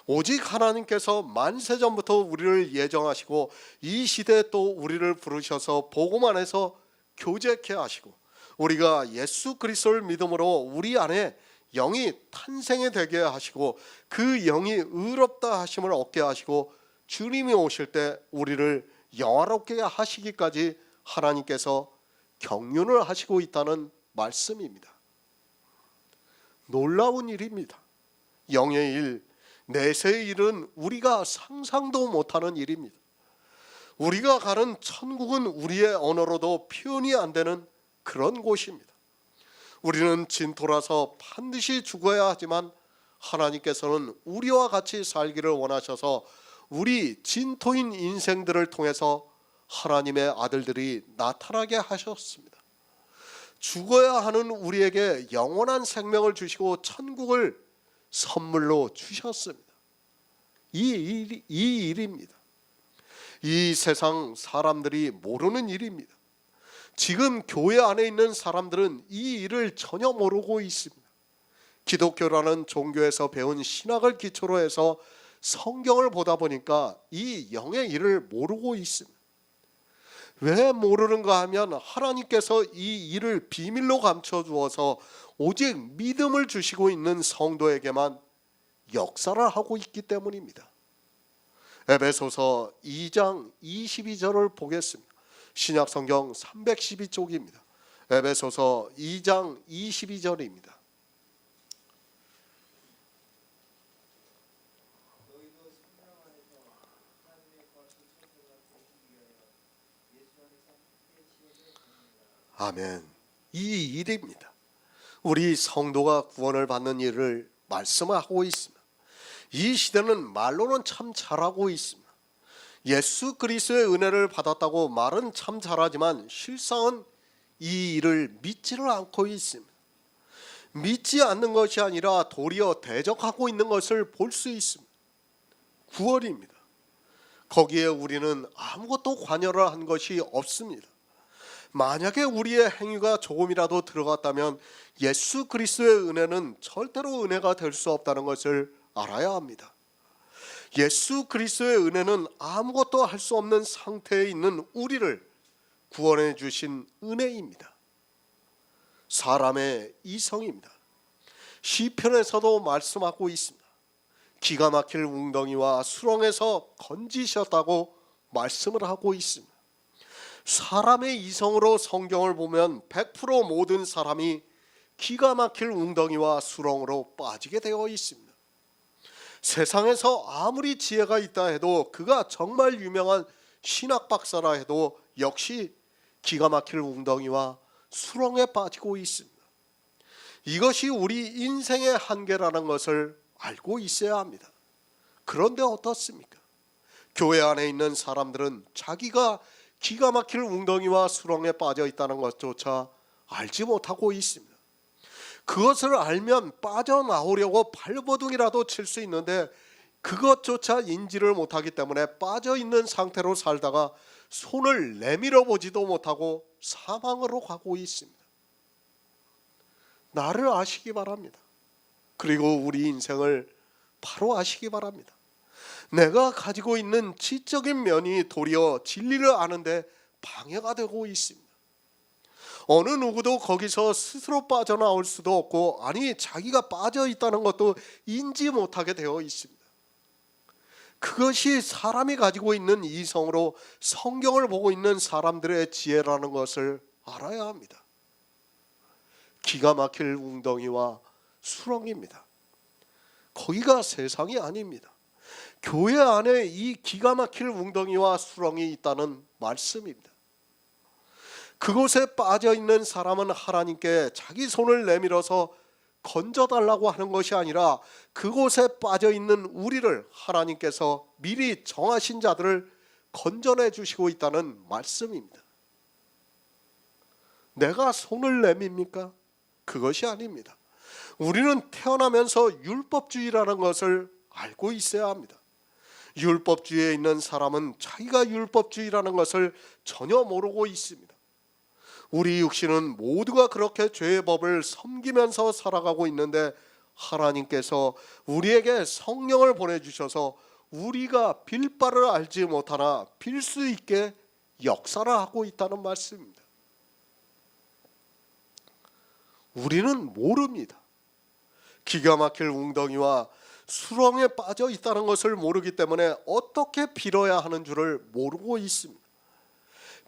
오직 하나님께서 만세전부터 우리를 예정하시고 이 시대에 또 우리를 부르셔서 복음 안에서 교제케 하시고 우리가 예수 그리스도를 믿음으로 우리 안에 영이 탄생이 되게 하시고 그 영이 의롭다 하심을 얻게 하시고 주님이 오실 때 우리를 영화롭게 하시기까지 하나님께서 경륜을 하시고 있다는 말씀입니다. 놀라운 일입니다. 영의 일, 내세의 일은 우리가 상상도 못하는 일입니다. 우리가 가는 천국은 우리의 언어로도 표현이 안 되는 그런 곳입니다. 우리는 진토라서 반드시 죽어야 하지만 하나님께서는 우리와 같이 살기를 원하셔서 우리 진토인 인생들을 통해서 하나님의 아들들이 나타나게 하셨습니다. 죽어야 하는 우리에게 영원한 생명을 주시고 천국을 선물로 주셨습니다. 이 일입니다. 이 세상 사람들이 모르는 일입니다. 지금 교회 안에 있는 사람들은 이 일을 전혀 모르고 있습니다. 기독교라는 종교에서 배운 신학을 기초로 해서 성경을 보다 보니까 이 영의 일을 모르고 있습니다. 왜 모르는가 하면 하나님께서 이 일을 비밀로 감춰 주어서 오직 믿음을 주시고 있는 성도에게만 역사를 하고 있기 때문입니다. 에베소서 2장 22절을 보겠습니다. 신약성경 312쪽입니다. 에베소서 2장 22절입니다. 아멘. 이 일입니다. 우리 성도가 구원을 받는 일을 말씀하고 있습니다. 이 시대는 말로는 참 잘하고 있습니다. 예수 그리스도의 은혜를 받았다고 말은 참 잘하지만 실상은 이 일을 믿지를 않고 있습니다. 믿지 않는 것이 아니라 도리어 대적하고 있는 것을 볼 수 있습니다. 구원입니다. 거기에 우리는 아무것도 관여를 한 것이 없습니다. 만약에 우리의 행위가 조금이라도 들어갔다면 예수 그리스도의 은혜는 절대로 은혜가 될 수 없다는 것을 알아야 합니다. 예수 그리스도의 은혜는 아무것도 할 수 없는 상태에 있는 우리를 구원해 주신 은혜입니다. 사람의 이성입니다. 시편에서도 말씀하고 있습니다. 기가 막힐 웅덩이와 수렁에서 건지셨다고 말씀을 하고 있습니다. 사람의 이성으로 성경을 보면 100% 모든 사람이 기가 막힐 웅덩이와 수렁으로 빠지게 되어 있습니다. 세상에서 아무리 지혜가 있다 해도 그가 정말 유명한 신학 박사라 해도 역시 기가 막힐 웅덩이와 수렁에 빠지고 있습니다. 이것이 우리 인생의 한계라는 것을 알고 있어야 합니다. 그런데 어떻습니까? 교회 안에 있는 사람들은 자기가 기가 막힐 웅덩이와 수렁에 빠져 있다는 것조차 알지 못하고 있습니다. 그것을 알면 빠져나오려고 발버둥이라도 칠 수 있는데 그것조차 인지를 못하기 때문에 빠져 있는 상태로 살다가 손을 내밀어 보지도 못하고 사망으로 가고 있습니다. 나를 아시기 바랍니다. 그리고 우리 인생을 바로 아시기 바랍니다. 내가 가지고 있는 지적인 면이 도리어 진리를 아는데 방해가 되고 있습니다. 어느 누구도 거기서 스스로 빠져나올 수도 없고 아니 자기가 빠져 있다는 것도 인지 못하게 되어 있습니다. 그것이 사람이 가지고 있는 이성으로 성경을 보고 있는 사람들의 지혜라는 것을 알아야 합니다. 기가 막힐 웅덩이와 수렁입니다. 거기가 세상이 아닙니다. 교회 안에 이 기가 막힐 웅덩이와 수렁이 있다는 말씀입니다. 그곳에 빠져 있는 사람은 하나님께 자기 손을 내밀어서 건져달라고 하는 것이 아니라 그곳에 빠져 있는 우리를 하나님께서 미리 정하신 자들을 건져내 주시고 있다는 말씀입니다. 내가 손을 내밉니까? 그것이 아닙니다. 우리는 태어나면서 율법주의라는 것을 알고 있어야 합니다. 율법주의에 있는 사람은 자기가 율법주의라는 것을 전혀 모르고 있습니다. 우리 육신은 모두가 그렇게 죄의 법을 섬기면서 살아가고 있는데 하나님께서 우리에게 성령을 보내주셔서 우리가 빌 바를 알지 못하나 빌 수 있게 역사를 하고 있다는 말씀입니다. 우리는 모릅니다. 기가 막힐 웅덩이와 수렁에 빠져 있다는 것을 모르기 때문에 어떻게 빌어야 하는 줄을 모르고 있습니다.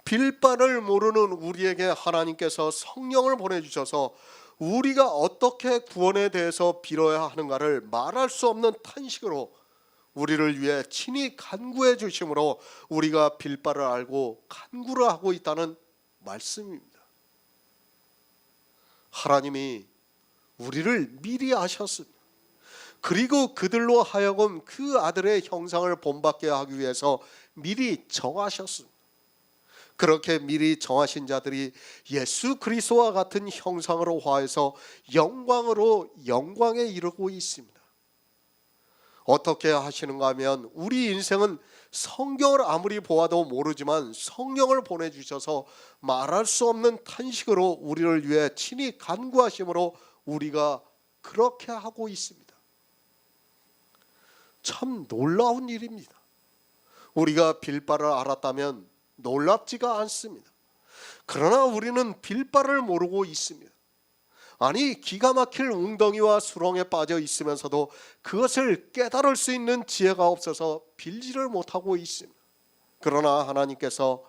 빌 바를 모르는 우리에게 하나님께서 성령을 보내주셔서 우리가 어떻게 구원에 대해서 빌어야 하는가를 말할 수 없는 탄식으로 우리를 위해 친히 간구해 주심으로 우리가 빌 바를 알고 간구를 하고 있다는 말씀입니다. 하나님이 우리를 미리 아셨습니다. 그리고 그들로 하여금 그 아들의 형상을 본받게 하기 위해서 미리 정하셨습니다. 그렇게 미리 정하신 자들이 예수 그리스도와 같은 형상으로 화해서 영광으로 영광에 이르고 있습니다. 어떻게 하시는가 하면 우리 인생은 성경을 아무리 보아도 모르지만 성령을 보내주셔서 말할 수 없는 탄식으로 우리를 위해 친히 간구하심으로 우리가 그렇게 하고 있습니다. 참 놀라운 일입니다. 우리가 빌 바를 알았다면 놀랍지가 않습니다. 그러나 우리는 빌 바를 모르고 있습니다. 아니 기가 막힐 웅덩이와 수렁에 빠져 있으면서도 그것을 깨달을 수 있는 지혜가 없어서 빌지를 못하고 있습니다. 그러나 하나님께서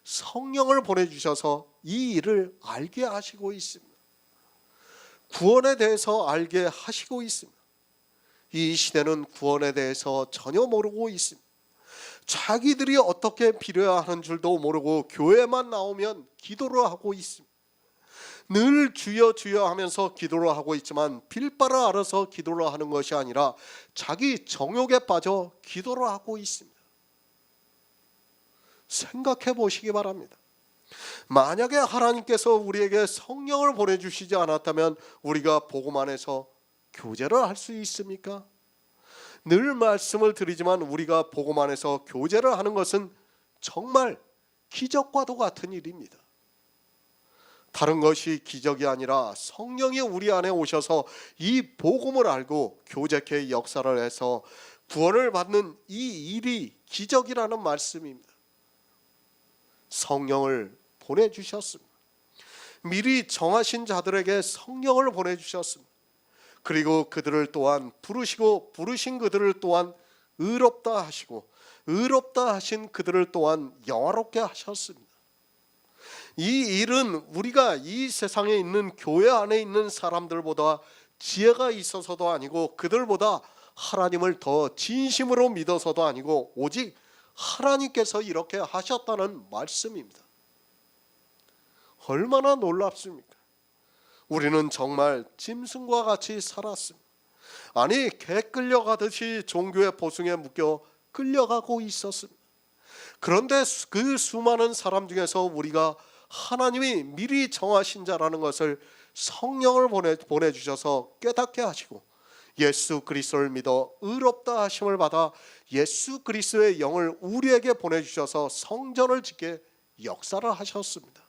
성령을 보내주셔서 이 일을 알게 하시고 있습니다. 구원에 대해서 알게 하시고 있습니다. 이 시대는 구원에 대해서 전혀 모르고 있습니다. 자기들이 어떻게 빌어야 하는 줄도 모르고 교회만 나오면 기도를 하고 있습니다. 늘 주여 주여 하면서 기도를 하고 있지만 빌 바를 알아서 기도를 하는 것이 아니라 자기 정욕에 빠져 기도를 하고 있습니다. 생각해 보시기 바랍니다. 만약에 하나님께서 우리에게 성령을 보내주시지 않았다면 우리가 복음 안에서 교제를 할 수 있습니까? 늘 말씀을 드리지만 우리가 복음 안에서 교제를 하는 것은 정말 기적과도 같은 일입니다. 다른 것이 기적이 아니라 성령이 우리 안에 오셔서 이 복음을 알고 교제케 역사를 해서 구원을 받는 이 일이 기적이라는 말씀입니다. 성령을 보내주셨습니다. 미리 정하신 자들에게 성령을 보내주셨습니다. 그리고 그들을 또한 부르시고 부르신 그들을 또한 의롭다 하시고 의롭다 하신 그들을 또한 영화롭게 하셨습니다. 이 일은 우리가 이 세상에 있는 교회 안에 있는 사람들보다 지혜가 있어서도 아니고 그들보다 하나님을 더 진심으로 믿어서도 아니고 오직 하나님께서 이렇게 하셨다는 말씀입니다. 얼마나 놀랍습니까? 우리는 정말 짐승과 같이 살았습니다. 아니 개 끌려가듯이 종교의 보승에 묶여 끌려가고 있었습니다. 그런데 그 수많은 사람 중에서 우리가 하나님이 미리 정하신 자라는 것을 성령을 보내주셔서 깨닫게 하시고 예수 그리스도를 믿어 의롭다 하심을 받아 예수 그리스도의 영을 우리에게 보내주셔서 성전을 짓게 역사를 하셨습니다.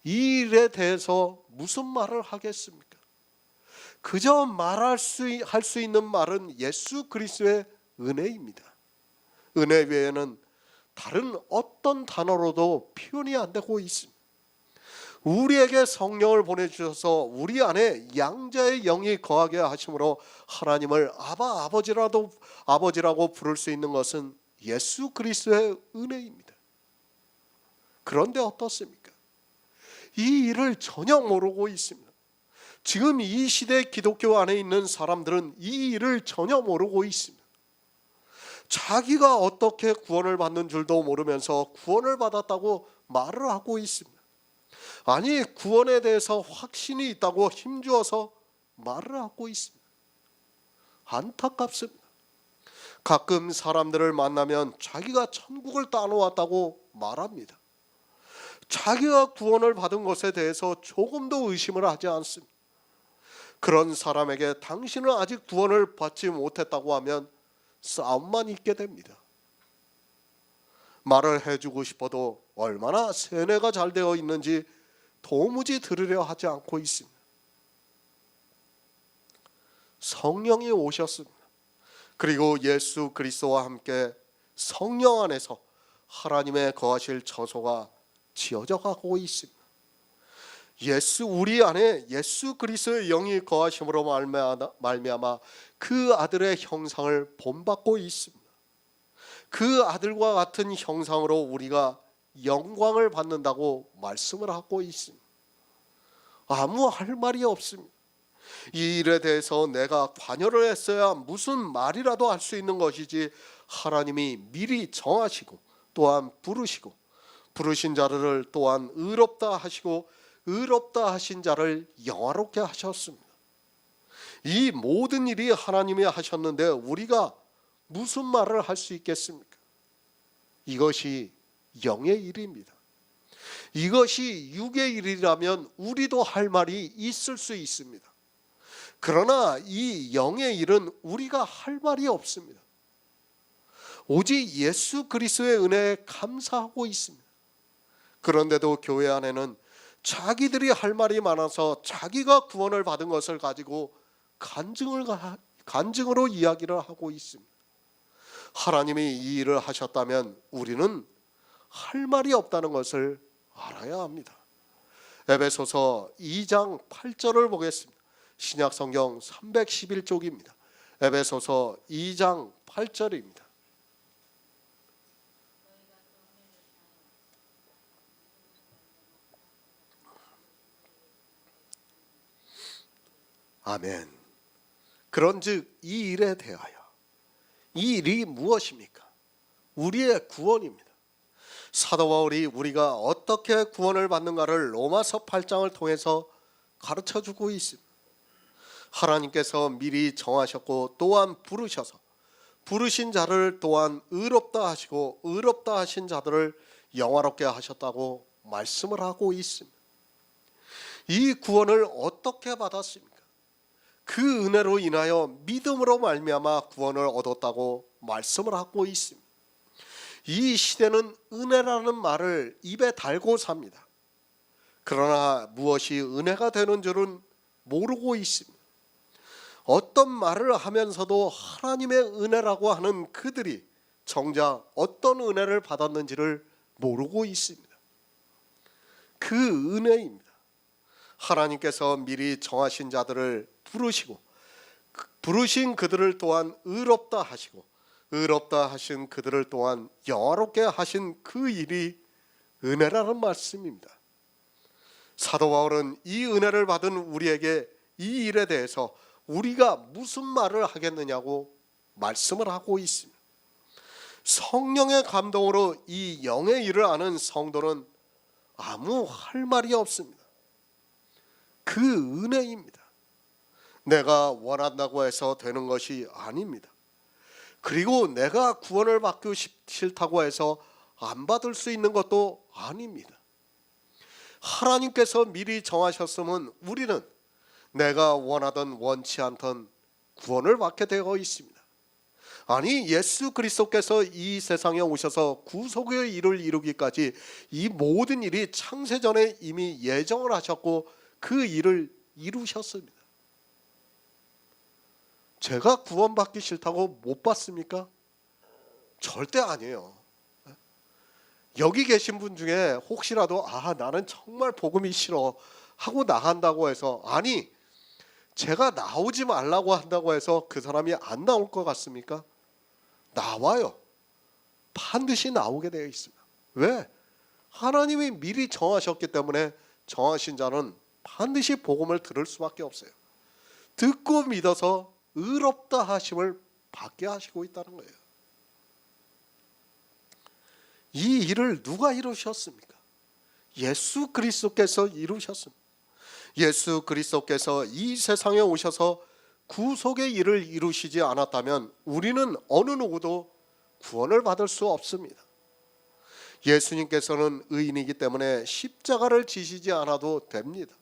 이 일에 대해서 무슨 말을 하겠습니까? 그저 할 수 있는 말은 예수 그리스도의 은혜입니다. 은혜 외에는 다른 어떤 단어로도 표현이 안 되고 있습니다. 우리에게 성령을 보내주셔서 우리 안에 양자의 영이 거하게 하심으로 하나님을 아버지라고 부를 수 있는 것은 예수 그리스도의 은혜입니다. 그런데 어떻습니까? 이 일을 전혀 모르고 있습니다. 지금 이 시대 기독교 안에 있는 사람들은 이 일을 전혀 모르고 있습니다. 자기가 어떻게 구원을 받는 줄도 모르면서 구원을 받았다고 말을 하고 있습니다. 아니 구원에 대해서 확신이 있다고 힘주어서 말을 하고 있습니다. 안타깝습니다. 가끔 사람들을 만나면 자기가 천국을 따놓았다고 말합니다. 자기가 구원을 받은 것에 대해서 조금도 의심을 하지 않습니다. 그런 사람에게 당신은 아직 구원을 받지 못했다고 하면 싸움만 있게 됩니다. 말을 해주고 싶어도 얼마나 세뇌가 잘 되어 있는지 도무지 들으려 하지 않고 있습니다. 성령이 오셨습니다. 그리고 예수 그리스도와 함께 성령 안에서 하나님의 거하실 처소가 지어져 가고 있습니다. 우리 안에 예수 그리스도의 영이 거하심으로 말미암아 그 아들의 형상을 본받고 있습니다. 그 아들과 같은 형상으로 우리가 영광을 받는다고 말씀을 하고 있습니다. 아무 할 말이 없습니다. 이 일에 대해서 내가 관여를 했어야 무슨 말이라도 할 수 있는 것이지 하나님이 미리 정하시고 또한 부르신 자를 또한 의롭다 하시고 의롭다 하신 자를 영화롭게 하셨습니다. 이 모든 일이 하나님이 하셨는데 우리가 무슨 말을 할 수 있겠습니까? 이것이 영의 일입니다. 이것이 육의 일이라면 우리도 할 말이 있을 수 있습니다. 그러나 이 영의 일은 우리가 할 말이 없습니다. 오직 예수 그리스도의 은혜에 감사하고 있습니다. 그런데도 교회 안에는 자기들이 할 말이 많아서 자기가 구원을 받은 것을 가지고 간증으로 이야기를 하고 있습니다. 하나님이 이 일을 하셨다면 우리는 할 말이 없다는 것을 알아야 합니다. 에베소서 2장 8절을 보겠습니다. 신약성경 311쪽입니다. 에베소서 2장 8절입니다. 아멘. 그런즉 이 일에 대하여, 이 일이 무엇입니까? 우리의 구원입니다. 사도 바울이 우리가 어떻게 구원을 받는가를 로마서 8장을 통해서 가르쳐주고 있습니다. 하나님께서 미리 정하셨고 또한 부르셔서 부르신 자를 또한 의롭다 하시고 의롭다 하신 자들을 영화롭게 하셨다고 말씀을 하고 있습니다. 이 구원을 어떻게 받았습니까? 그 은혜로 인하여 믿음으로 말미암아 구원을 얻었다고 말씀을 하고 있습니다. 이 시대는 은혜라는 말을 입에 달고 삽니다. 그러나 무엇이 은혜가 되는 줄은 모르고 있습니다. 어떤 말을 하면서도 하나님의 은혜라고 하는 그들이 정작 어떤 은혜를 받았는지를 모르고 있습니다. 그 은혜입니다. 하나님께서 미리 정하신 자들을 부르시고 부르신 그들을 또한 의롭다 하시고 의롭다 하신 그들을 또한 영화롭게 하신 그 일이 은혜라는 말씀입니다. 사도 바울은 이 은혜를 받은 우리에게 이 일에 대해서 우리가 무슨 말을 하겠느냐고 말씀을 하고 있습니다. 성령의 감동으로 이 영의 일을 아는 성도는 아무 할 말이 없습니다. 그 은혜입니다. 내가 원한다고 해서 되는 것이 아닙니다. 그리고 내가 구원을 받기 싫다고 해서 안 받을 수 있는 것도 아닙니다. 하나님께서 미리 정하셨으면 우리는 내가 원하든 원치 않든 구원을 받게 되어 있습니다. 아니, 예수 그리스도께서 이 세상에 오셔서 구속의 일을 이루기까지 이 모든 일이 창세전에 이미 예정을 하셨고 그 일을 이루셨습니다. 제가 구원받기 싫다고 못 받습니까? 절대 아니에요. 여기 계신 분 중에 혹시라도 나는 정말 복음이 싫어 하고 나간다고 해서, 아니 제가 나오지 말라고 한다고 해서 그 사람이 안 나올 것 같습니까? 나와요. 반드시 나오게 되어 있습니다. 왜? 하나님이 미리 정하셨기 때문에 정하신 자는 반드시 복음을 들을 수밖에 없어요. 듣고 믿어서 의롭다 하심을 받게 하시고 있다는 거예요. 이 일을 누가 이루셨습니까? 예수 그리스도께서 이루셨습니다. 예수 그리스도께서 이 세상에 오셔서 구속의 일을 이루시지 않았다면 우리는 어느 누구도 구원을 받을 수 없습니다. 예수님께서는 의인이기 때문에 십자가를 지시지 않아도 됩니다.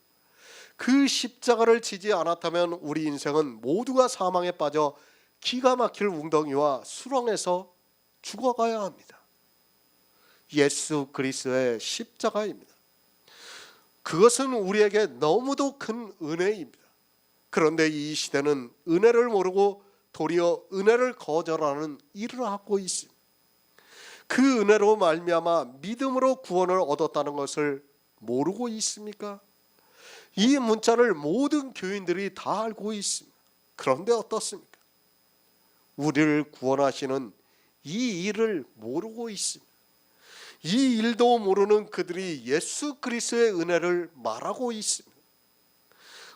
그 십자가를 지지 않았다면 우리 인생은 모두가 사망에 빠져 기가 막힐 웅덩이와 수렁에서 죽어가야 합니다. 예수 그리스도의 십자가입니다. 그것은 우리에게 너무도 큰 은혜입니다. 그런데 이 시대는 은혜를 모르고 도리어 은혜를 거절하는 일을 하고 있습니다. 그 은혜로 말미암아 믿음으로 구원을 얻었다는 것을 모르고 있습니까? 이 문자를 모든 교인들이 다 알고 있습니다. 그런데 어떻습니까? 우리를 구원하시는 이 일을 모르고 있습니다. 이 일도 모르는 그들이 예수 그리스도의 은혜를 말하고 있습니다.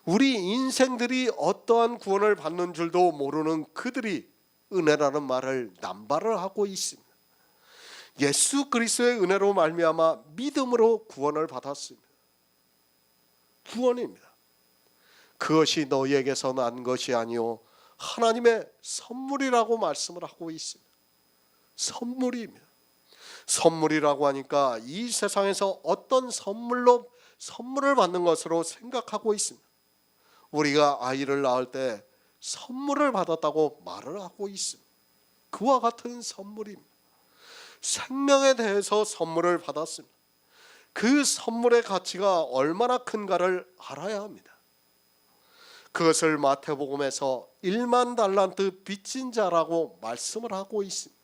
우리 인생들이 어떠한 구원을 받는 줄도 모르는 그들이 은혜라는 말을 남발을 하고 있습니다. 예수 그리스도의 은혜로 말미암아 믿음으로 구원을 받았습니다. 구원입니다. 그것이 너희에게서 난 것이 아니요 하나님의 선물이라고 말씀을 하고 있습니다. 선물입니다. 선물이라고 하니까 이 세상에서 어떤 선물을 받는 것으로 생각하고 있습니다. 우리가 아이를 낳을 때 선물을 받았다고 말을 하고 있습니다. 그와 같은 선물입니다. 생명에 대해서 선물을 받았습니다. 그 선물의 가치가 얼마나 큰가를 알아야 합니다. 그것을 마태복음에서 1만 달란트 빚진 자라고 말씀을 하고 있습니다.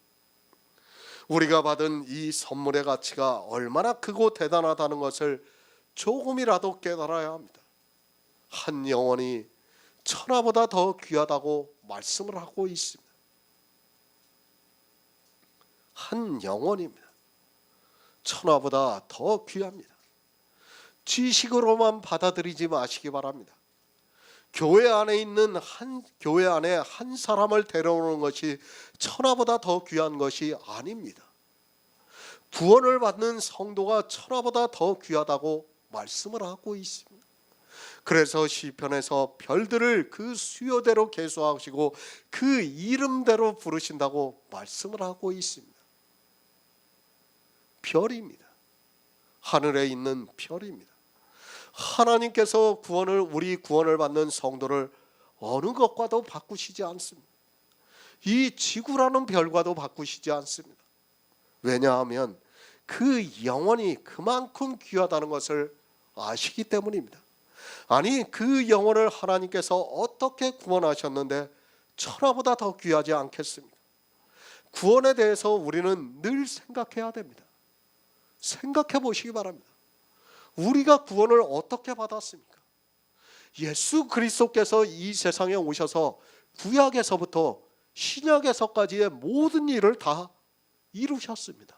우리가 받은 이 선물의 가치가 얼마나 크고 대단하다는 것을 조금이라도 깨달아야 합니다. 한 영혼이 천하보다 더 귀하다고 말씀을 하고 있습니다. 한 영혼입니다. 천하보다 더 귀합니다. 지식으로만 받아들이지 마시기 바랍니다. 교회 안에 한 사람을 데려오는 것이 천하보다 더 귀한 것이 아닙니다. 구원을 받는 성도가 천하보다 더 귀하다고 말씀을 하고 있습니다. 그래서 시편에서 별들을 그 수요대로 계수하시고 그 이름대로 부르신다고 말씀을 하고 있습니다. 별입니다. 하늘에 있는 별입니다. 하나님께서 우리 구원을 받는 성도를 어느 것과도 바꾸시지 않습니다. 이 지구라는 별과도 바꾸시지 않습니다. 왜냐하면 그 영혼이 그만큼 귀하다는 것을 아시기 때문입니다. 아니, 그 영혼을 하나님께서 어떻게 구원하셨는데 천하보다 더 귀하지 않겠습니까? 구원에 대해서 우리는 늘 생각해야 됩니다. 생각해 보시기 바랍니다. 우리가 구원을 어떻게 받았습니까? 예수 그리스도께서 이 세상에 오셔서 구약에서부터 신약에서까지의 모든 일을 다 이루셨습니다.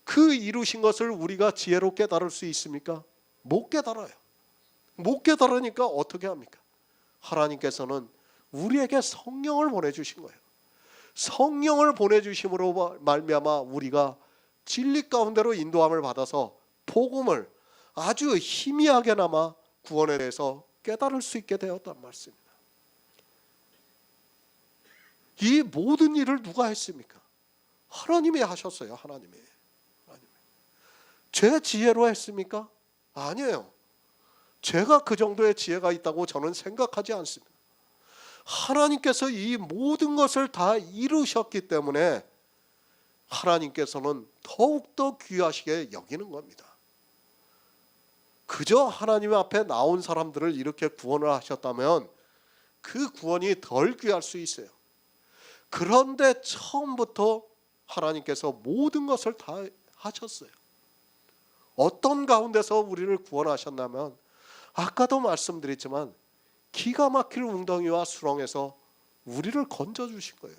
그 이루신 것을 우리가 지혜로 깨달을 수 있습니까? 못 깨달아요. 못 깨달으니까 어떻게 합니까? 하나님께서는 우리에게 성령을 보내주신 거예요. 성령을 보내주심으로 말미암아 우리가 진리 가운데로 인도함을 받아서 복음을 아주 희미하게나마 구원에 대해서 깨달을 수 있게 되었단 말씀입니다. 이 모든 일을 누가 했습니까? 하나님이 하셨어요. 하나님이. 제 지혜로 했습니까? 아니에요. 제가 그 정도의 지혜가 있다고 저는 생각하지 않습니다. 하나님께서 이 모든 것을 다 이루셨기 때문에 하나님께서는 더욱더 귀하시게 여기는 겁니다. 그저 하나님 앞에 나온 사람들을 이렇게 구원을 하셨다면 그 구원이 덜 귀할 수 있어요. 그런데 처음부터 하나님께서 모든 것을 다 하셨어요. 어떤 가운데서 우리를 구원하셨냐면 아까도 말씀드렸지만 기가 막힐 웅덩이와 수렁에서 우리를 건져주신 거예요.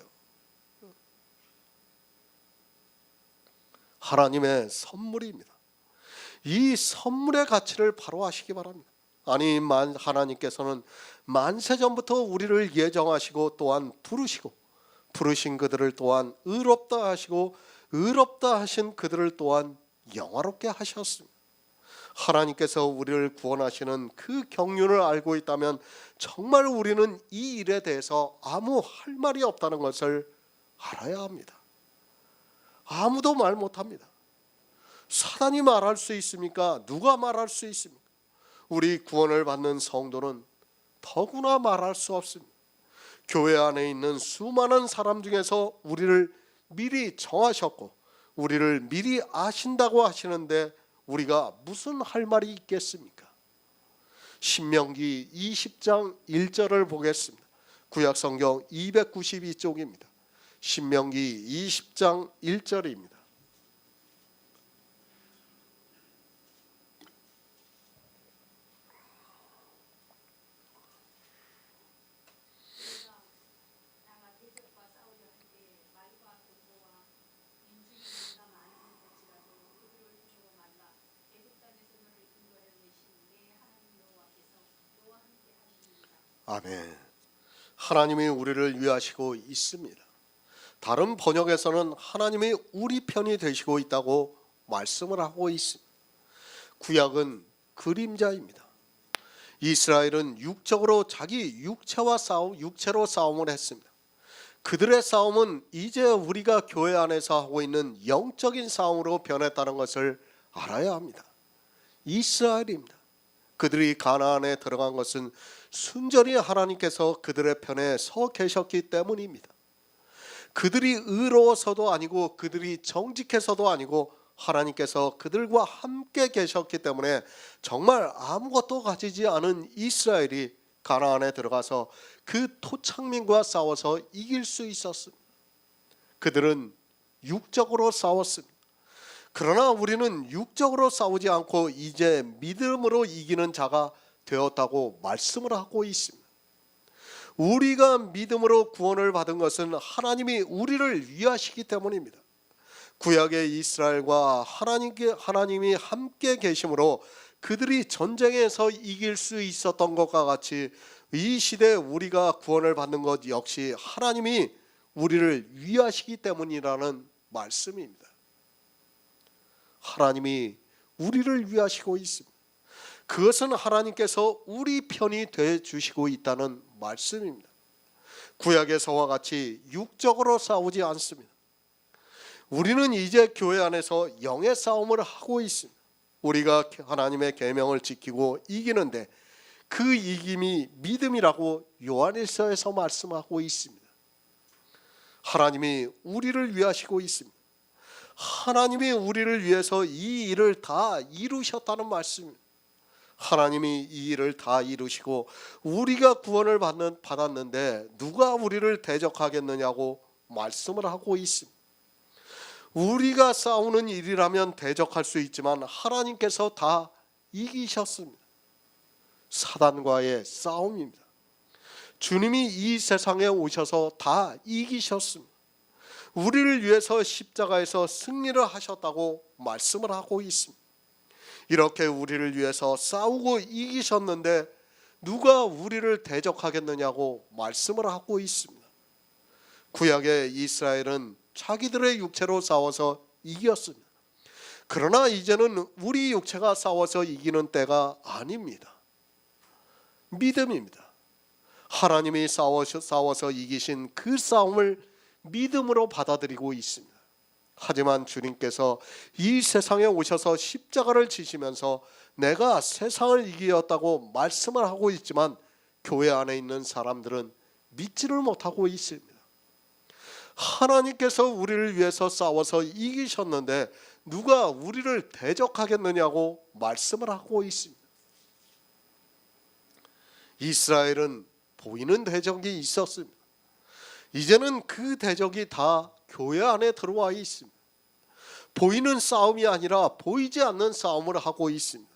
하나님의 선물입니다. 이 선물의 가치를 바로 아시기 바랍니다. 아니, 하나님께서는 만세전부터 우리를 예정하시고 또한 부르신 그들을 또한 의롭다 하시고 의롭다 하신 그들을 또한 영화롭게 하셨습니다. 하나님께서 우리를 구원하시는 그 경륜을 알고 있다면 정말 우리는 이 일에 대해서 아무 할 말이 없다는 것을 알아야 합니다. 아무도 말 못합니다. 사단이 말할 수 있습니까? 누가 말할 수 있습니까? 우리 구원을 받는 성도는 더구나 말할 수 없습니다. 교회 안에 있는 수많은 사람 중에서 우리를 미리 정하셨고 우리를 미리 아신다고 하시는데 우리가 무슨 할 말이 있겠습니까? 신명기 20장 1절을 보겠습니다. 구약성경 292쪽입니다. 신명기 20장 1절입니다. 아멘. 하나님이 우리를 위하시고 있습니다. 다른 번역에서는 하나님이 우리 편이 되시고 있다고 말씀을 하고 있습니다. 구약은 그림자입니다. 이스라엘은 육적으로 자기 육체로 싸움을 했습니다. 그들의 싸움은 이제 우리가 교회 안에서 하고 있는 영적인 싸움으로 변했다는 것을 알아야 합니다. 이스라엘입니다. 그들이 가나안에 들어간 것은 순전히 하나님께서 그들의 편에 서 계셨기 때문입니다. 그들이 의로워서도 아니고 그들이 정직해서도 아니고 하나님께서 그들과 함께 계셨기 때문에 정말 아무것도 가지지 않은 이스라엘이 가나안에 들어가서 그 토착민과 싸워서 이길 수 있었습니다. 그들은 육적으로 싸웠습니다. 그러나 우리는 육적으로 싸우지 않고 이제 믿음으로 이기는 자가 되었다고 말씀을 하고 있습니다. 우리가 믿음으로 구원을 받은 것은 하나님이 우리를 위하시기 때문입니다. 구약의 이스라엘과 하나님이 함께 계심으로 그들이 전쟁에서 이길 수 있었던 것과 같이 이 시대에 우리가 구원을 받는 것 역시 하나님이 우리를 위하시기 때문이라는 말씀입니다. 하나님이 우리를 위하시고 있습니다. 그것은 하나님께서 우리 편이 되어 주시고 있다는 말씀입니다. 구약에서와 같이 육적으로 싸우지 않습니다. 우리는 이제 교회 안에서 영의 싸움을 하고 있습니다. 우리가 하나님의 계명을 지키고 이기는데 그 이김이 믿음이라고 요한일서에서 말씀하고 있습니다. 하나님이 우리를 위하시고 있습니다. 하나님이 우리를 위해서 이 일을 다 이루셨다는 말씀입니다. 하나님이 이 일을 다 이루시고 우리가 구원을 받았는데 누가 우리를 대적하겠느냐고 말씀을 하고 있습니다. 우리가 싸우는 일이라면 대적할 수 있지만 하나님께서 다 이기셨습니다. 사단과의 싸움입니다. 주님이 이 세상에 오셔서 다 이기셨습니다. 우리를 위해서 십자가에서 승리를 하셨다고 말씀을 하고 있습니다. 이렇게 우리를 위해서 싸우고 이기셨는데 누가 우리를 대적하겠느냐고 말씀을 하고 있습니다. 구약의 이스라엘은 자기들의 육체로 싸워서 이겼습니다. 그러나 이제는 우리 육체가 싸워서 이기는 때가 아닙니다. 믿음입니다. 하나님이 싸워서 이기신 그 싸움을 믿음으로 받아들이고 있습니다. 하지만 주님께서 이 세상에 오셔서 십자가를 지시면서 내가 세상을 이기었다고 말씀을 하고 있지만 교회 안에 있는 사람들은 믿지를 못하고 있습니다. 하나님께서 우리를 위해서 싸워서 이기셨는데 누가 우리를 대적하겠느냐고 말씀을 하고 있습니다. 이스라엘은 보이는 대적이 있었습니다. 이제는 그 대적이 다 교회 안에 들어와 있습니다. 보이는 싸움이 아니라 보이지 않는 싸움을 하고 있습니다.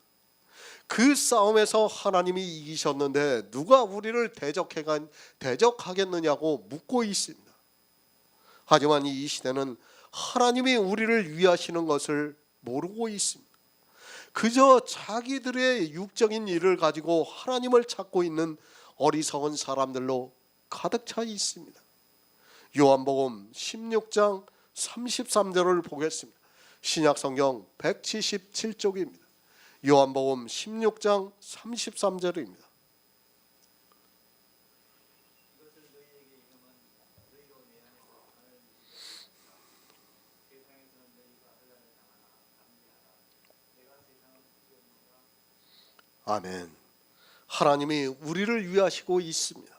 그 싸움에서 하나님이 이기셨는데 누가 우리를 대적하겠느냐고 묻고 있습니다. 하지만 이 시대는 하나님이 우리를 위하시는 것을 모르고 있습니다. 그저 자기들의 육적인 일을 가지고 하나님을 찾고 있는 어리석은 사람들로 가득 차 있습니다. 요한복음 16장 33절을 보겠습니다. 신약성경 177쪽입니다. 요한복음 16장 33절입니다. 아멘. 하나님이 우리를 위하시고 있습니다.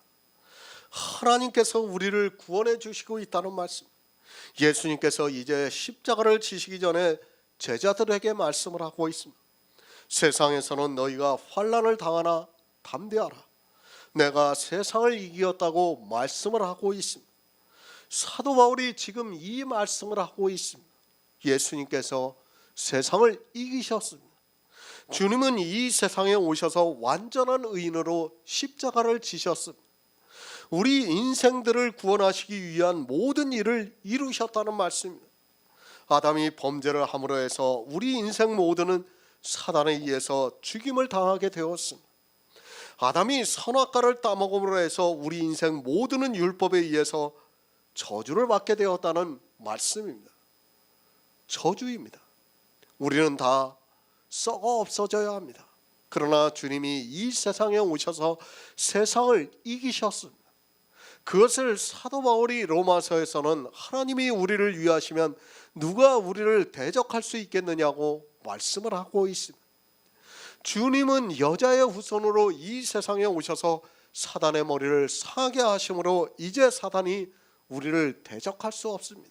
하나님께서 우리를 구원해 주시고 있다는 말씀. 예수님께서 이제 십자가를 지시기 전에 제자들에게 말씀을 하고 있습니다. 세상에서는 너희가 환난을 당하나 담대하라. 내가 세상을 이기었다고 말씀을 하고 있습니다. 사도 바울이 지금 이 말씀을 하고 있습니다. 예수님께서 세상을 이기셨습니다. 주님은 이 세상에 오셔서 완전한 의인으로 십자가를 지셨습니다. 우리 인생들을 구원하시기 위한 모든 일을 이루셨다는 말씀입니다. 아담이 범죄를 함으로 해서 우리 인생 모두는 사단에 의해서 죽임을 당하게 되었습니다. 아담이 선악과를 따먹음으로 해서 우리 인생 모두는 율법에 의해서 저주를 받게 되었다는 말씀입니다. 저주입니다. 우리는 다 썩어 없어져야 합니다. 그러나 주님이 이 세상에 오셔서 세상을 이기셨습니다. 그것을 사도 바울이 로마서에서는 하나님이 우리를 위하시면 누가 우리를 대적할 수 있겠느냐고 말씀을 하고 있습니다. 주님은 여자의 후손으로 이 세상에 오셔서 사단의 머리를 상하게 하심으로 이제 사단이 우리를 대적할 수 없습니다.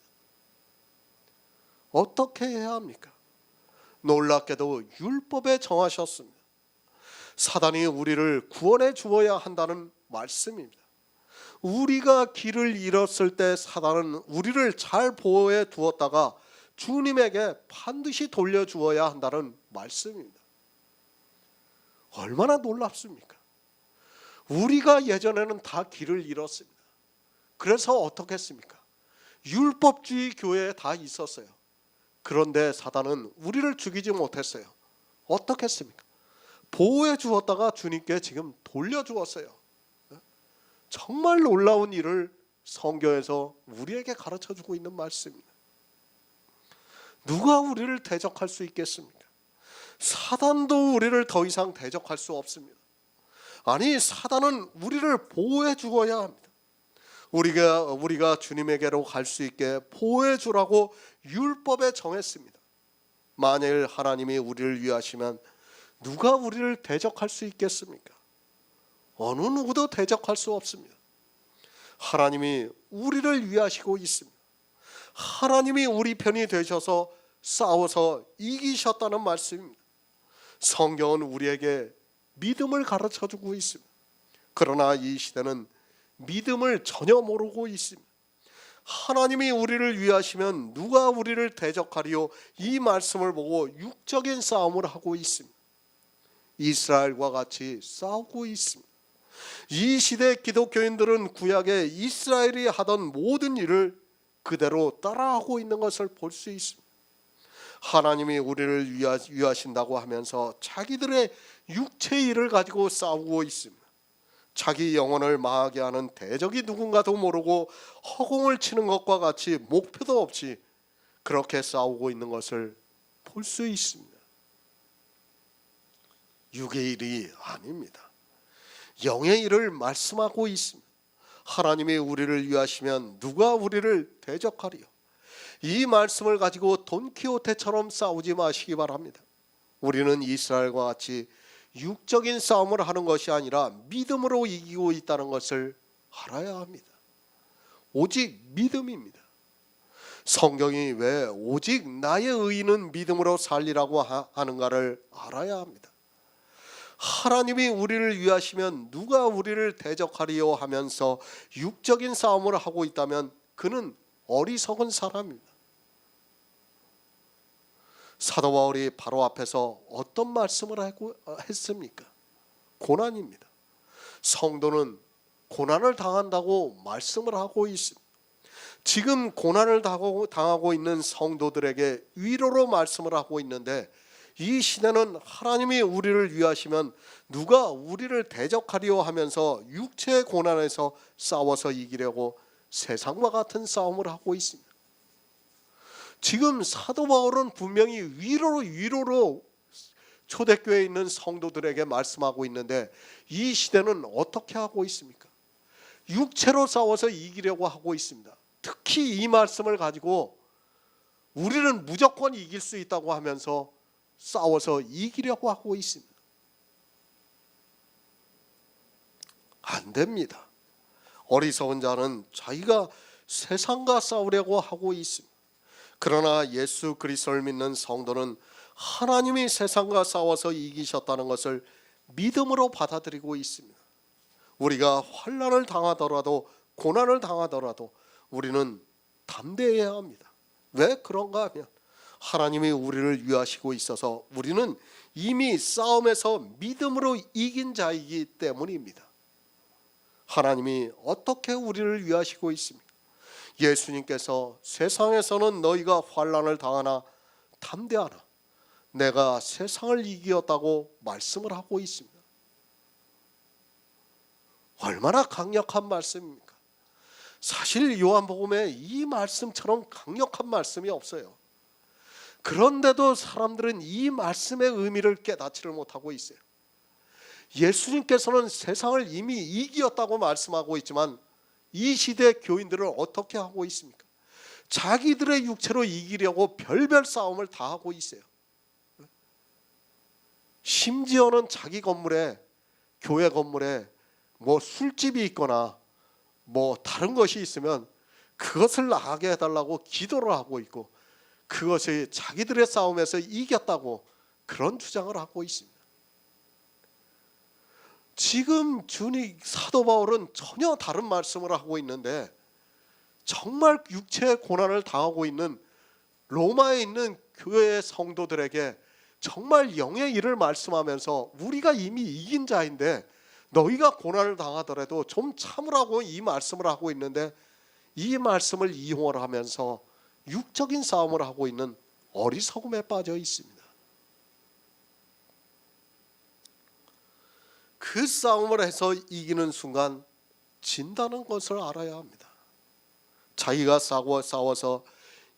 어떻게 해야 합니까? 놀랍게도 율법에 정하셨습니다. 사단이 우리를 구원해 주어야 한다는 말씀입니다. 우리가 길을 잃었을 때 사단은 우리를 잘 보호해 두었다가 주님에게 반드시 돌려주어야 한다는 말씀입니다. 얼마나 놀랍습니까? 우리가 예전에는 다 길을 잃었습니다. 그래서 어떻게 했습니까? 율법주의 교회에 다 있었어요. 그런데 사단은 우리를 죽이지 못했어요. 어떻게 했습니까? 보호해 주었다가 주님께 지금 돌려주었어요. 정말 놀라운 일을 성경에서 우리에게 가르쳐주고 있는 말씀입니다. 누가 우리를 대적할 수 있겠습니까? 사단도 우리를 더 이상 대적할 수 없습니다. 아니, 사단은 우리를 보호해 주어야 합니다. 우리가 주님에게로 갈 수 있게 보호해 주라고 율법에 정했습니다. 만일 하나님이 우리를 위하시면 누가 우리를 대적할 수 있겠습니까? 어느 누구도 대적할 수 없습니다. 하나님이 우리를 위하시고 있습니다. 하나님이 우리 편이 되셔서 싸워서 이기셨다는 말씀입니다. 성경은 우리에게 믿음을 가르쳐주고 있습니다. 그러나 이 시대는 믿음을 전혀 모르고 있습니다. 하나님이 우리를 위하시면 누가 우리를 대적하리요? 이 말씀을 보고 육적인 싸움을 하고 있습니다. 이스라엘과 같이 싸우고 있습니다. 이 시대 기독교인들은 구약에 이스라엘이 하던 모든 일을 그대로 따라하고 있는 것을 볼 수 있습니다. 하나님이 우리를 위하신다고 하면서 자기들의 육체의 일을 가지고 싸우고 있습니다. 자기 영혼을 망하게 하는 대적이 누군가도 모르고 허공을 치는 것과 같이 목표도 없이 그렇게 싸우고 있는 것을 볼 수 있습니다. 육의 일이 아닙니다. 영의 일을 말씀하고 있습니다. 하나님이 우리를 위하시면 누가 우리를 대적하리요? 이 말씀을 가지고 돈키호테처럼 싸우지 마시기 바랍니다. 우리는 이스라엘과 같이 육적인 싸움을 하는 것이 아니라 믿음으로 이기고 있다는 것을 알아야 합니다. 오직 믿음입니다. 성경이 왜 오직 나의 의인은 믿음으로 살리라고 하는가를 알아야 합니다. 하나님이 우리를 위하시면 누가 우리를 대적하리요 하면서 육적인 싸움을 하고 있다면 그는 어리석은 사람입니다. 사도 바울이 바로 앞에서 어떤 말씀을 했습니까? 고난입니다. 성도는 고난을 당한다고 말씀을 하고 있습니다. 지금 고난을 당하고 있는 성도들에게 위로로 말씀을 하고 있는데, 이 시대는 하나님이 우리를 위하시면 누가 우리를 대적하리요 하면서 육체의 고난에서 싸워서 이기려고 세상과 같은 싸움을 하고 있습니다. 지금 사도 바울은 분명히 위로로 초대교회에 있는 성도들에게 말씀하고 있는데, 이 시대는 어떻게 하고 있습니까? 육체로 싸워서 이기려고 하고 있습니다. 특히 이 말씀을 가지고 우리는 무조건 이길 수 있다고 하면서 싸워서 이기려고 하고 있습니다. 안 됩니다. 어리석은 자는 자기가 세상과 싸우려고 하고 있습니다. 그러나 예수 그리스도를 믿는 성도는 하나님이 세상과 싸워서 이기셨다는 것을 믿음으로 받아들이고 있습니다. 우리가 환난을 당하더라도 고난을 당하더라도 우리는 담대해야 합니다. 왜 그런가 하면 하나님이 우리를 위하시고 있어서 우리는 이미 싸움에서 믿음으로 이긴 자이기 때문입니다. 하나님이 어떻게 우리를 위하시고 있습니까? 예수님께서 세상에서는 너희가 환난을 당하나 담대하라, 내가 세상을 이기었다고 말씀을 하고 있습니다. 얼마나 강력한 말씀입니까? 사실 요한복음에 이 말씀처럼 강력한 말씀이 없어요. 그런데도 사람들은 이 말씀의 의미를 깨닫지를 못하고 있어요. 예수님께서는 세상을 이미 이기었다고 말씀하고 있지만 이 시대 교인들은 어떻게 하고 있습니까? 자기들의 육체로 이기려고 별별 싸움을 다 하고 있어요. 심지어는 자기 건물에, 교회 건물에 뭐 술집이 있거나 뭐 다른 것이 있으면 그것을 나가게 해달라고 기도를 하고 있고, 그것이 자기들의 싸움에서 이겼다고 그런 주장을 하고 있습니다. 지금 사도 바울은 전혀 다른 말씀을 하고 있는데, 정말 육체의 고난을 당하고 있는 로마에 있는 교회의 성도들에게 정말 영의 일을 말씀하면서 우리가 이미 이긴 자인데 너희가 고난을 당하더라도 좀 참으라고 이 말씀을 하고 있는데, 이 말씀을 이용을 하면서 육적인 싸움을 하고 있는 어리석음에 빠져 있습니다. 그 싸움을 해서 이기는 순간 진다는 것을 알아야 합니다. 자기가 싸워서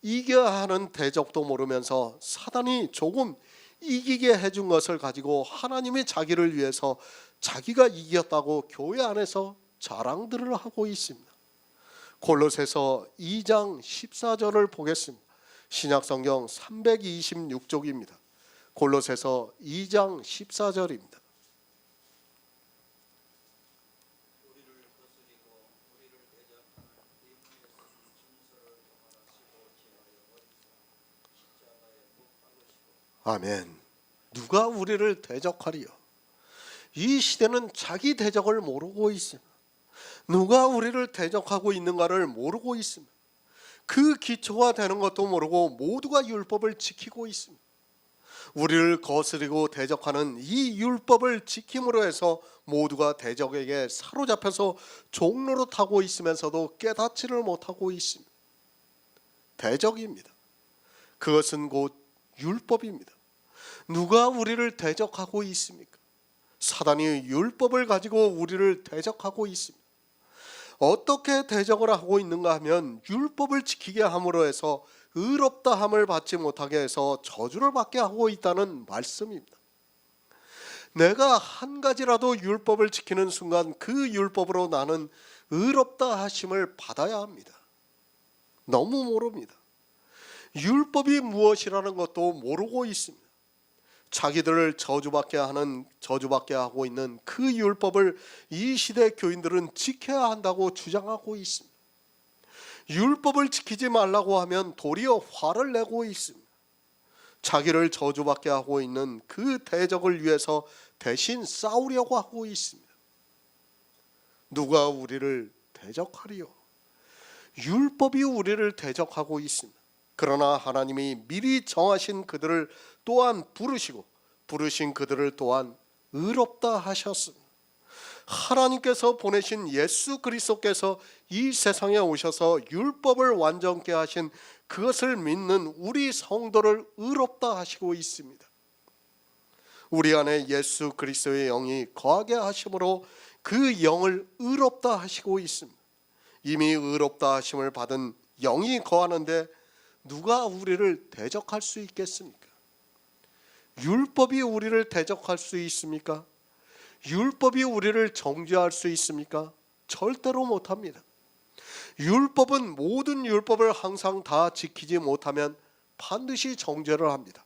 이겨야 하는 대적도 모르면서 사단이 조금 이기게 해준 것을 가지고 하나님이 자기를 위해서 자기가 이겼다고 교회 안에서 자랑들을 하고 있습니다. 골로새서 2장 14절을 보겠습니다. 신약성경 326쪽입니다. 골로새서 2장 14절입니다. 아멘. 누가 우리를 대적하리요? 이 시대는 자기 대적을 모르고 있습니다. 누가 우리를 대적하고 있는가를 모르고 있습니다. 그 기초가 되는 것도 모르고 모두가 율법을 지키고 있습니다. 우리를 거스리고 대적하는 이 율법을 지킴으로 해서 모두가 대적에게 사로잡혀서 종로로 타고 있으면서도 깨닫지를 못하고 있습니다. 대적입니다. 그것은 곧 율법입니다. 누가 우리를 대적하고 있습니까? 사단이 율법을 가지고 우리를 대적하고 있습니다. 어떻게 대적을 하고 있는가 하면 율법을 지키게 함으로 해서 의롭다 함을 받지 못하게 해서 저주를 받게 하고 있다는 말씀입니다. 내가 한 가지라도 율법을 지키는 순간 그 율법으로 나는 의롭다 하심을 받아야 합니다. 너무 모릅니다. 율법이 무엇이라는 것도 모르고 있습니다. 자기들을 저주받게 하고 있는 그 율법을 이 시대 교인들은 지켜야 한다고 주장하고 있습니다. 율법을 지키지 말라고 하면 도리어 화를 내고 있습니다. 자기를 저주받게 하고 있는 그 대적을 위해서 대신 싸우려고 하고 있습니다. 누가 우리를 대적하리요? 율법이 우리를 대적하고 있습니다. 그러나 하나님이 미리 정하신 그들을 또한 부르신 그들을 또한 의롭다 하셨습니다. 하나님께서 보내신 예수 그리스도께서 이 세상에 오셔서 율법을 완전케 하신 그것을 믿는 우리 성도를 의롭다 하시고 있습니다. 우리 안에 예수 그리스도의 영이 거하게 하심으로 그 영을 의롭다 하시고 있습니다. 이미 의롭다 하심을 받은 영이 거하는데 누가 우리를 대적할 수 있겠습니까? 율법이 우리를 대적할 수 있습니까? 율법이 우리를 정죄할 수 있습니까? 절대로 못합니다. 율법은 모든 율법을 항상 다 지키지 못하면 반드시 정죄를 합니다.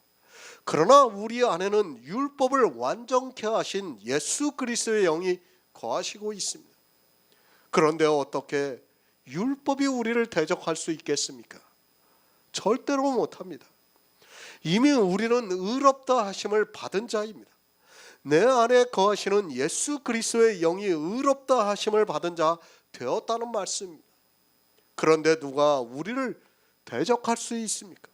그러나 우리 안에는 율법을 완전케 하신 예수 그리스도의 영이 거하시고 있습니다. 그런데 어떻게 율법이 우리를 대적할 수 있겠습니까? 절대로 못합니다. 이미 우리는 의롭다 하심을 받은 자입니다. 내 안에 거하시는 예수 그리스도의 영이 의롭다 하심을 받은 자 되었다는 말씀입니다. 그런데 누가 우리를 대적할 수 있습니까?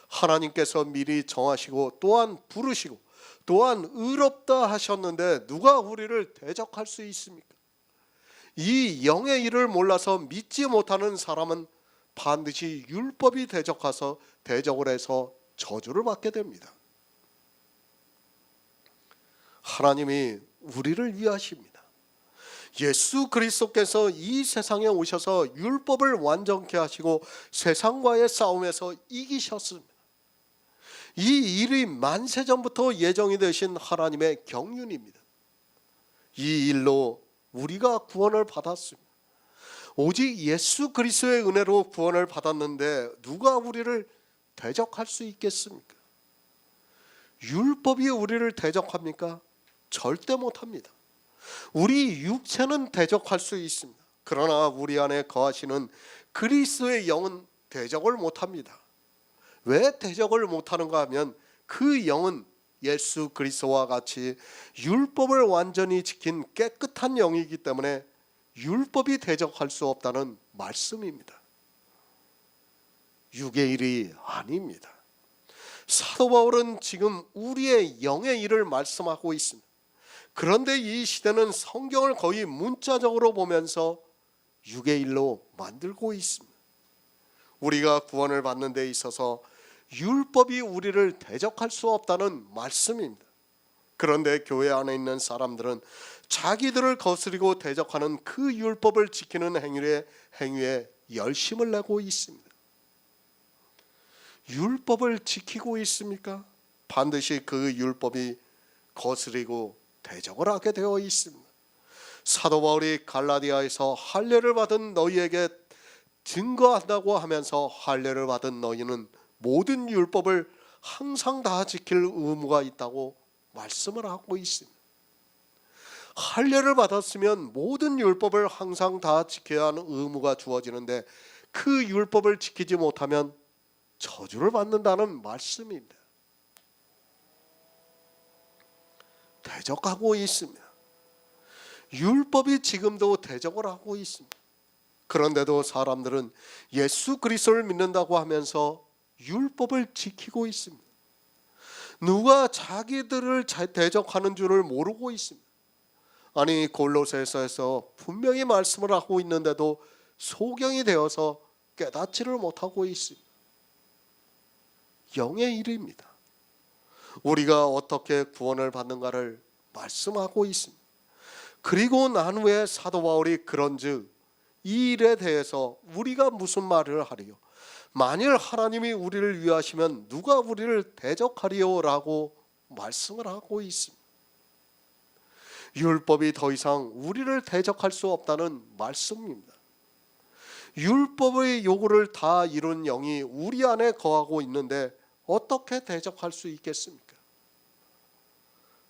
하나님께서 미리 정하시고 또한 부르시고 또한 의롭다 하셨는데 누가 우리를 대적할 수 있습니까? 이 영의 일을 몰라서 믿지 못하는 사람은 반드시 율법이 대적을 해서 저주를 받게 됩니다. 하나님이 우리를 위하십니다. 예수 그리스도께서 이 세상에 오셔서 율법을 완전케 하시고 세상과의 싸움에서 이기셨습니다. 이 일이 만세전부터 예정이 되신 하나님의 경륜입니다. 이 일로 우리가 구원을 받았습니다. 오직 예수 그리스도의 은혜로 구원을 받았는데 누가 우리를 대적할 수 있겠습니까? 율법이 우리를 대적합니까? 절대 못합니다. 우리 육체는 대적할 수 있습니다. 그러나 우리 안에 거하시는 그리스도의 영은 대적을 못합니다. 왜 대적을 못하는가 하면 그 영은 예수 그리스도와 같이 율법을 완전히 지킨 깨끗한 영이기 때문에 율법이 대적할 수 없다는 말씀입니다. 육의 일이 아닙니다. 사도 바울은 지금 우리의 영의 일을 말씀하고 있습니다. 그런데 이 시대는 성경을 거의 문자적으로 보면서 육의 일로 만들고 있습니다. 우리가 구원을 받는 데 있어서 율법이 우리를 대적할 수 없다는 말씀입니다. 그런데 교회 안에 있는 사람들은 자기들을 거스리고 대적하는 그 율법을 지키는 행위에 열심을 내고 있습니다. 율법을 지키고 있습니까? 반드시 그 율법이 거스리고 대적을 하게 되어 있습니다. 사도 바울이 갈라디아에서 할례를 받은 너희에게 증거한다고 하면서 할례를 받은 너희는 모든 율법을 항상 다 지킬 의무가 있다고 말씀을 하고 있습니다. 할례를 받았으면 모든 율법을 항상 다 지켜야 하는 의무가 주어지는데 그 율법을 지키지 못하면 저주를 받는다는 말씀입니다. 대적하고 있습니다. 율법이 지금도 대적을 하고 있습니다. 그런데도 사람들은 예수 그리스도를 믿는다고 하면서 율법을 지키고 있습니다. 누가 자기들을 대적하는 줄을 모르고 있습니다. 아니 골로새서에서 분명히 말씀을 하고 있는데도 소경이 되어서 깨닫지를 못하고 있습니다. 영의 일입니다. 우리가 어떻게 구원을 받는가를 말씀하고 있습니다. 그리고 난 후에 사도 바울이 그런즉 이 일에 대해서 우리가 무슨 말을 하리요? 만일 하나님이 우리를 위하시면 누가 우리를 대적하리요? 라고 말씀을 하고 있습니다. 율법이 더 이상 우리를 대적할 수 없다는 말씀입니다. 율법의 요구를 다 이룬 영이 우리 안에 거하고 있는데 어떻게 대적할 수 있겠습니까?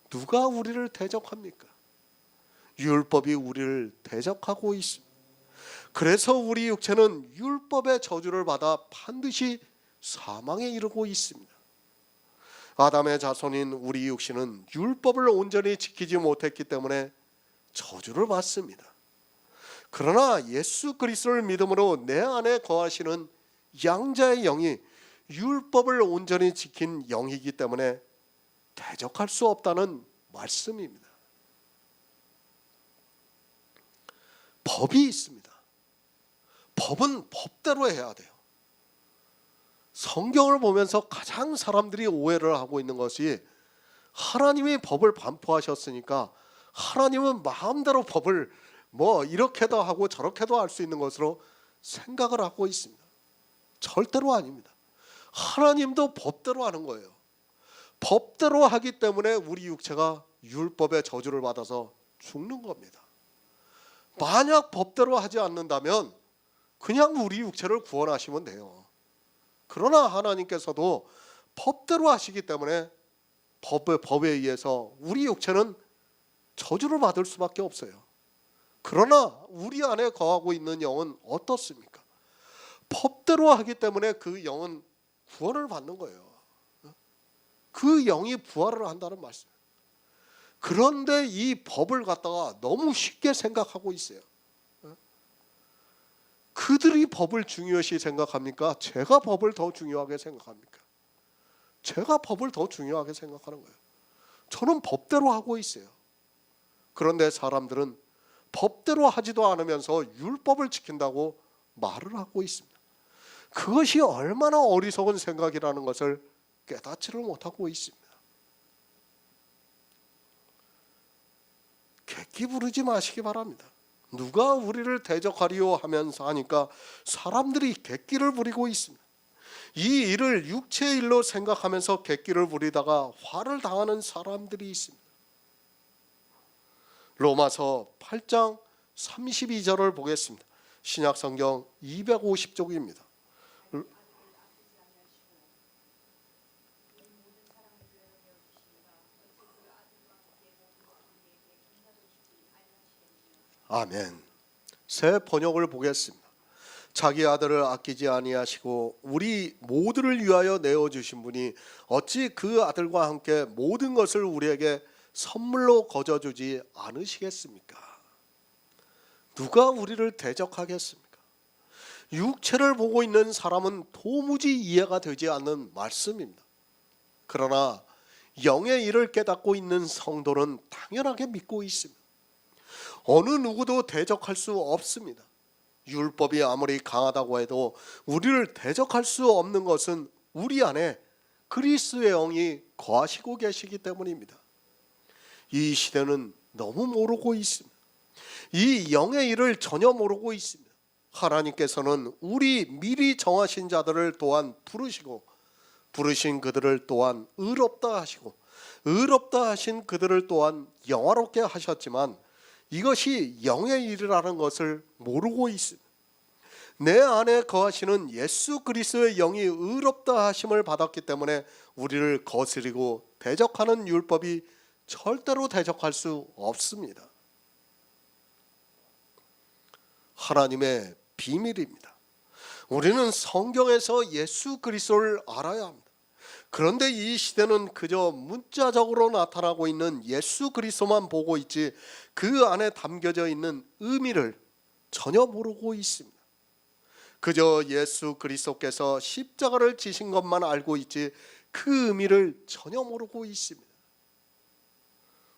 누가 우리를 대적합니까? 율법이 우리를 대적하고 있습니다. 그래서 우리 육체는 율법의 저주를 받아 반드시 사망에 이르고 있습니다. 아담의 자손인 우리 육신은 율법을 온전히 지키지 못했기 때문에 저주를 받습니다. 그러나 예수 그리스도를 믿음으로 내 안에 거하시는 양자의 영이 율법을 온전히 지킨 영이기 때문에 대적할 수 없다는 말씀입니다. 법이 있습니다. 법은 법대로 해야 돼요. 성경을 보면서 가장 사람들이 오해를 하고 있는 것이 하나님이 법을 반포하셨으니까 하나님은 마음대로 법을 뭐 이렇게도 하고 저렇게도 할 수 있는 것으로 생각을 하고 있습니다. 절대로 아닙니다. 하나님도 법대로 하는 거예요. 법대로 하기 때문에 우리 육체가 율법의 저주를 받아서 죽는 겁니다. 만약 법대로 하지 않는다면 그냥 우리 육체를 구원하시면 돼요. 그러나 하나님께서도 법대로 하시기 때문에 법에 의해서 우리 육체는 저주를 받을 수밖에 없어요. 그러나 우리 안에 거하고 있는 영은 어떻습니까? 법대로 하기 때문에 그 영은 구원을 받는 거예요. 그 영이 부활을 한다는 말씀. 그런데 이 법을 갖다가 너무 쉽게 생각하고 있어요. 그들이 법을 중요시 생각합니까? 제가 법을 더 중요하게 생각합니까? 제가 법을 더 중요하게 생각하는 거예요. 저는 법대로 하고 있어요. 그런데 사람들은 법대로 하지도 않으면서 율법을 지킨다고 말을 하고 있습니다. 그것이 얼마나 어리석은 생각이라는 것을 깨닫지를 못하고 있습니다. 객기 부르지 마시기 바랍니다. 누가 우리를 대적하리요 하면서 하니까 사람들이 객기를 부리고 있습니다. 이 일을 육체의 일로 생각하면서 객기를 부리다가 화를 당하는 사람들이 있습니다. 로마서 8장 32절을 보겠습니다. 신약성경 250쪽입니다. 아멘. 새 번역을 보겠습니다. 자기 아들을 아끼지 아니하시고 우리 모두를 위하여 내어주신 분이 어찌 그 아들과 함께 모든 것을 우리에게 선물로 거저주지 않으시겠습니까? 누가 우리를 대적하겠습니까? 육체를 보고 있는 사람은 도무지 이해가 되지 않는 말씀입니다. 그러나 영의 일을 깨닫고 있는 성도는 당연하게 믿고 있습니다. 어느 누구도 대적할 수 없습니다. 율법이 아무리 강하다고 해도 우리를 대적할 수 없는 것은 우리 안에 그리스도의 영이 거하시고 계시기 때문입니다. 이 시대는 너무 모르고 있습니다. 이 영의 일을 전혀 모르고 있습니다. 하나님께서는 우리 미리 정하신 자들을 또한 부르시고, 부르신 그들을 또한 의롭다 하시고, 의롭다 하신 그들을 또한 영화롭게 하셨지만 이것이 영의 일이라는 것을 모르고 있습니다. 내 안에 거하시는 예수 그리스도의 영이 의롭다 하심을 받았기 때문에 우리를 거스리고 대적하는 율법이 절대로 대적할 수 없습니다. 하나님의 비밀입니다. 우리는 성경에서 예수 그리스도를 알아야 합니다. 그런데 이 시대는 그저 문자적으로 나타나고 있는 예수 그리스도만 보고 있지 그 안에 담겨져 있는 의미를 전혀 모르고 있습니다. 그저 예수 그리스도께서 십자가를 지신 것만 알고 있지 그 의미를 전혀 모르고 있습니다.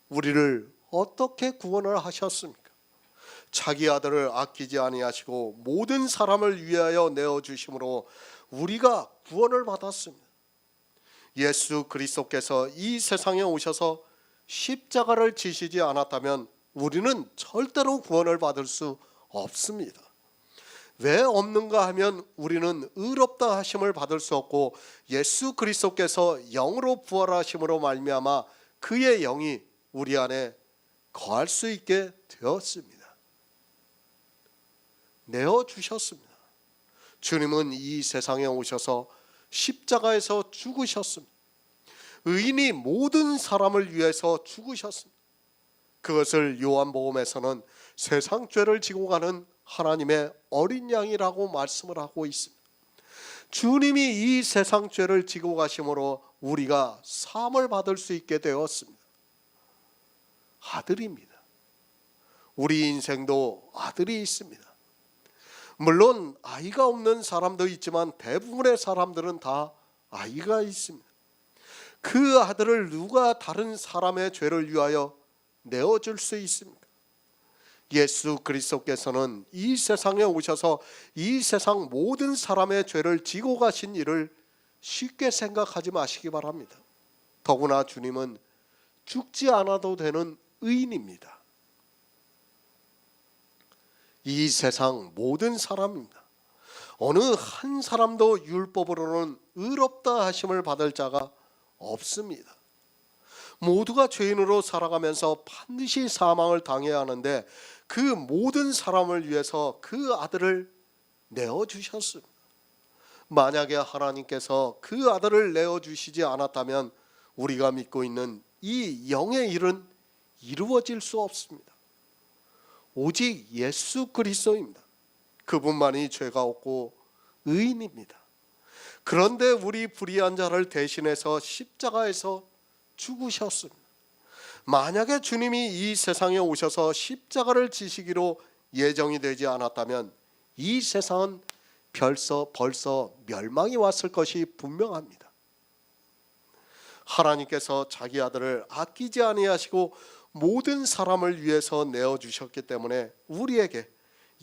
우리를 어떻게 구원을 하셨습니까? 자기 아들을 아끼지 아니하시고 모든 사람을 위하여 내어주심으로 우리가 구원을 받았습니다. 예수 그리스도께서 이 세상에 오셔서 십자가를 지시지 않았다면 우리는 절대로 구원을 받을 수 없습니다. 왜 없는가 하면 우리는 의롭다 하심을 받을 수 없고 예수 그리스도께서 영으로 부활하심으로 말미암아 그의 영이 우리 안에 거할 수 있게 되었습니다. 내어주셨습니다. 주님은 이 세상에 오셔서 십자가에서 죽으셨습니다. 의인이 모든 사람을 위해서 죽으셨습니다. 그것을 요한복음에서는 세상 죄를 지고 가는 하나님의 어린 양이라고 말씀을 하고 있습니다. 주님이 이 세상 죄를 지고 가심으로 우리가 사함을 받을 수 있게 되었습니다. 아들입니다. 우리 인생도 아들이 있습니다. 물론 아이가 없는 사람도 있지만 대부분의 사람들은 다 아이가 있습니다. 그 아들을 누가 다른 사람의 죄를 위하여 내어줄 수 있습니까? 예수 그리스도께서는 이 세상에 오셔서 이 세상 모든 사람의 죄를 지고 가신 일을 쉽게 생각하지 마시기 바랍니다. 더구나 주님은 죽지 않아도 되는 의인입니다. 이 세상 모든 사람입니다. 어느 한 사람도 율법으로는 의롭다 하심을 받을 자가 없습니다. 모두가 죄인으로 살아가면서 반드시 사망을 당해야 하는데 그 모든 사람을 위해서 그 아들을 내어주셨습니다. 만약에 하나님께서 그 아들을 내어주시지 않았다면 우리가 믿고 있는 이 영의 일은 이루어질 수 없습니다. 오직 예수 그리스도입니다. 그분만이 죄가 없고 의인입니다. 그런데 우리 불의한 자를 대신해서 십자가에서 죽으셨습니다. 만약에 주님이 이 세상에 오셔서 십자가를 지시기로 예정이 되지 않았다면 이 세상은 벌써 멸망이 왔을 것이 분명합니다. 하나님께서 자기 아들을 아끼지 아니하시고 모든 사람을 위해서 내어주셨기 때문에 우리에게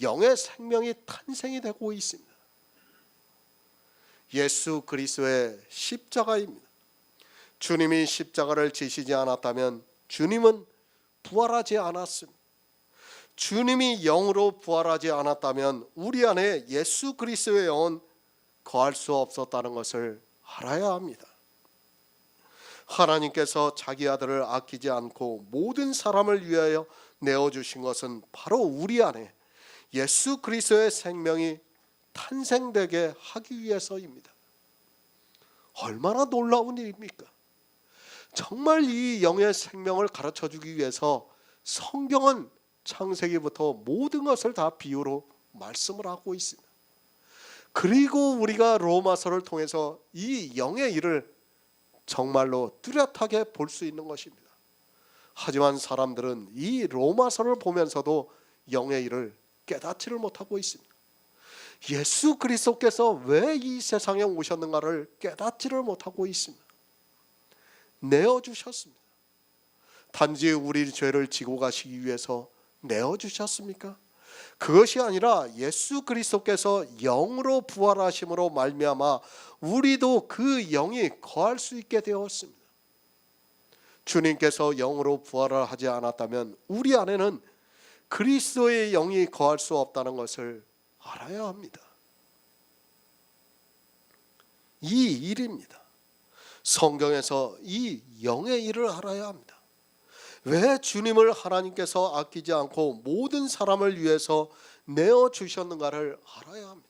영의 생명이 탄생이 되고 있습니다. 예수 그리스도의 십자가입니다. 주님이 십자가를 지시지 않았다면 주님은 부활하지 않았습니다. 주님이 영으로 부활하지 않았다면 우리 안에 예수 그리스도의 영은 거할 수 없었다는 것을 알아야 합니다. 하나님께서 자기 아들을 아끼지 않고 모든 사람을 위하여 내어주신 것은 바로 우리 안에 예수 그리스도의 생명이 탄생되게 하기 위해서입니다. 얼마나 놀라운 일입니까? 정말 이 영의 생명을 가르쳐주기 위해서 성경은 창세기부터 모든 것을 다 비유로 말씀을 하고 있습니다. 그리고 우리가 로마서를 통해서 이 영의 일을 정말로 뚜렷하게 볼 수 있는 것입니다. 하지만 사람들은 이 로마서를 보면서도 영의 일을 깨닫지를 못하고 있습니다. 예수 그리스도께서 왜 이 세상에 오셨는가를 깨닫지를 못하고 있습니다. 내어주셨습니다. 단지 우리 죄를 지고 가시기 위해서 내어주셨습니까? 그것이 아니라 예수 그리스도께서 영으로 부활하심으로 말미암아 우리도 그 영이 거할 수 있게 되었습니다. 주님께서 영으로 부활을 하지 않았다면 우리 안에는 그리스도의 영이 거할 수 없다는 것을 알아야 합니다. 이 일입니다. 성경에서 이 영의 일을 알아야 합니다. 왜 주님을 하나님께서 아끼지 않고 모든 사람을 위해서 내어주셨는가를 알아야 합니다.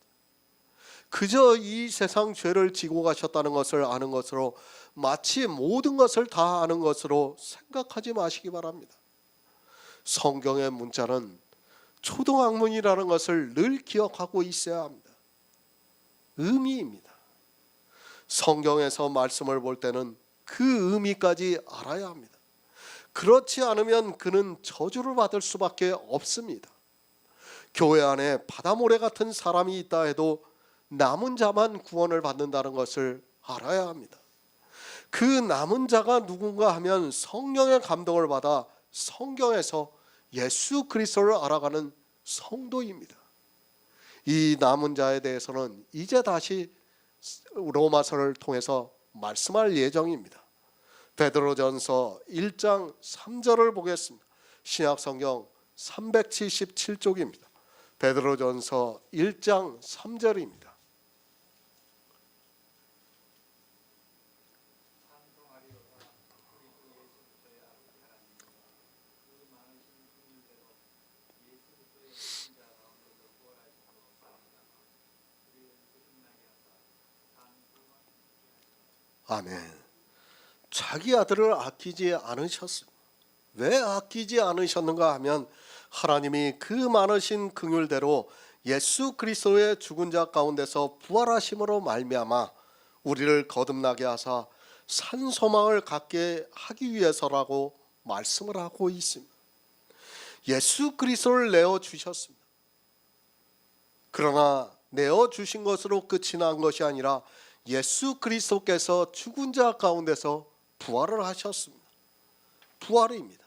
그저 이 세상 죄를 지고 가셨다는 것을 아는 것으로 마치 모든 것을 다 아는 것으로 생각하지 마시기 바랍니다. 성경의 문자는 초등학문이라는 것을 늘 기억하고 있어야 합니다. 의미입니다. 성경에서 말씀을 볼 때는 그 의미까지 알아야 합니다. 그렇지 않으면 그는 저주를 받을 수밖에 없습니다. 교회 안에 바다모래 같은 사람이 있다 해도 남은 자만 구원을 받는다는 것을 알아야 합니다. 그 남은 자가 누군가 하면 성령의 감동을 받아 성경에서 예수 그리스도를 알아가는 성도입니다. 이 남은 자에 대해서는 이제 다시 로마서를 통해서 말씀할 예정입니다. 베드로전서 1장 3절을 보겠습니다. 신약성경 377쪽입니다. 베드로전서 1장 3절입니다. 아멘. 자기 아들을 아끼지 않으셨습니다. 왜 아끼지 않으셨는가 하면 하나님이 그 많으신 긍휼대로 예수 그리스도의 죽은 자 가운데서 부활하심으로 말미암아 우리를 거듭나게 하사 산 소망을 갖게 하기 위해서라고 말씀을 하고 있습니다. 예수 그리스도를 내어주셨습니다. 그러나 내어주신 것으로 끝이 난 것이 아니라 예수 그리스도께서 죽은 자 가운데서 부활을 하셨습니다. 부활입니다.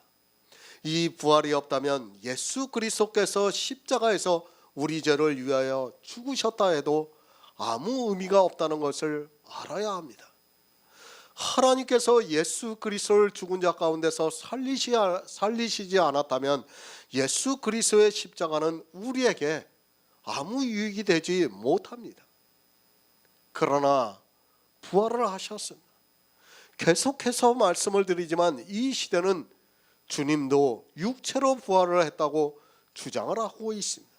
이 부활이 없다면 예수 그리스도께서 십자가에서 우리 죄를 위하여 죽으셨다 해도 아무 의미가 없다는 것을 알아야 합니다. 하나님께서 예수 그리스도를 죽은 자 가운데서 살리시지 않았다면 예수 그리스도의 십자가는 우리에게 아무 유익이 되지 못합니다. 그러나 부활을 하셨습니다. 계속해서 말씀을 드리지만 이 시대는 주님도 육체로 부활을 했다고 주장을 하고 있습니다.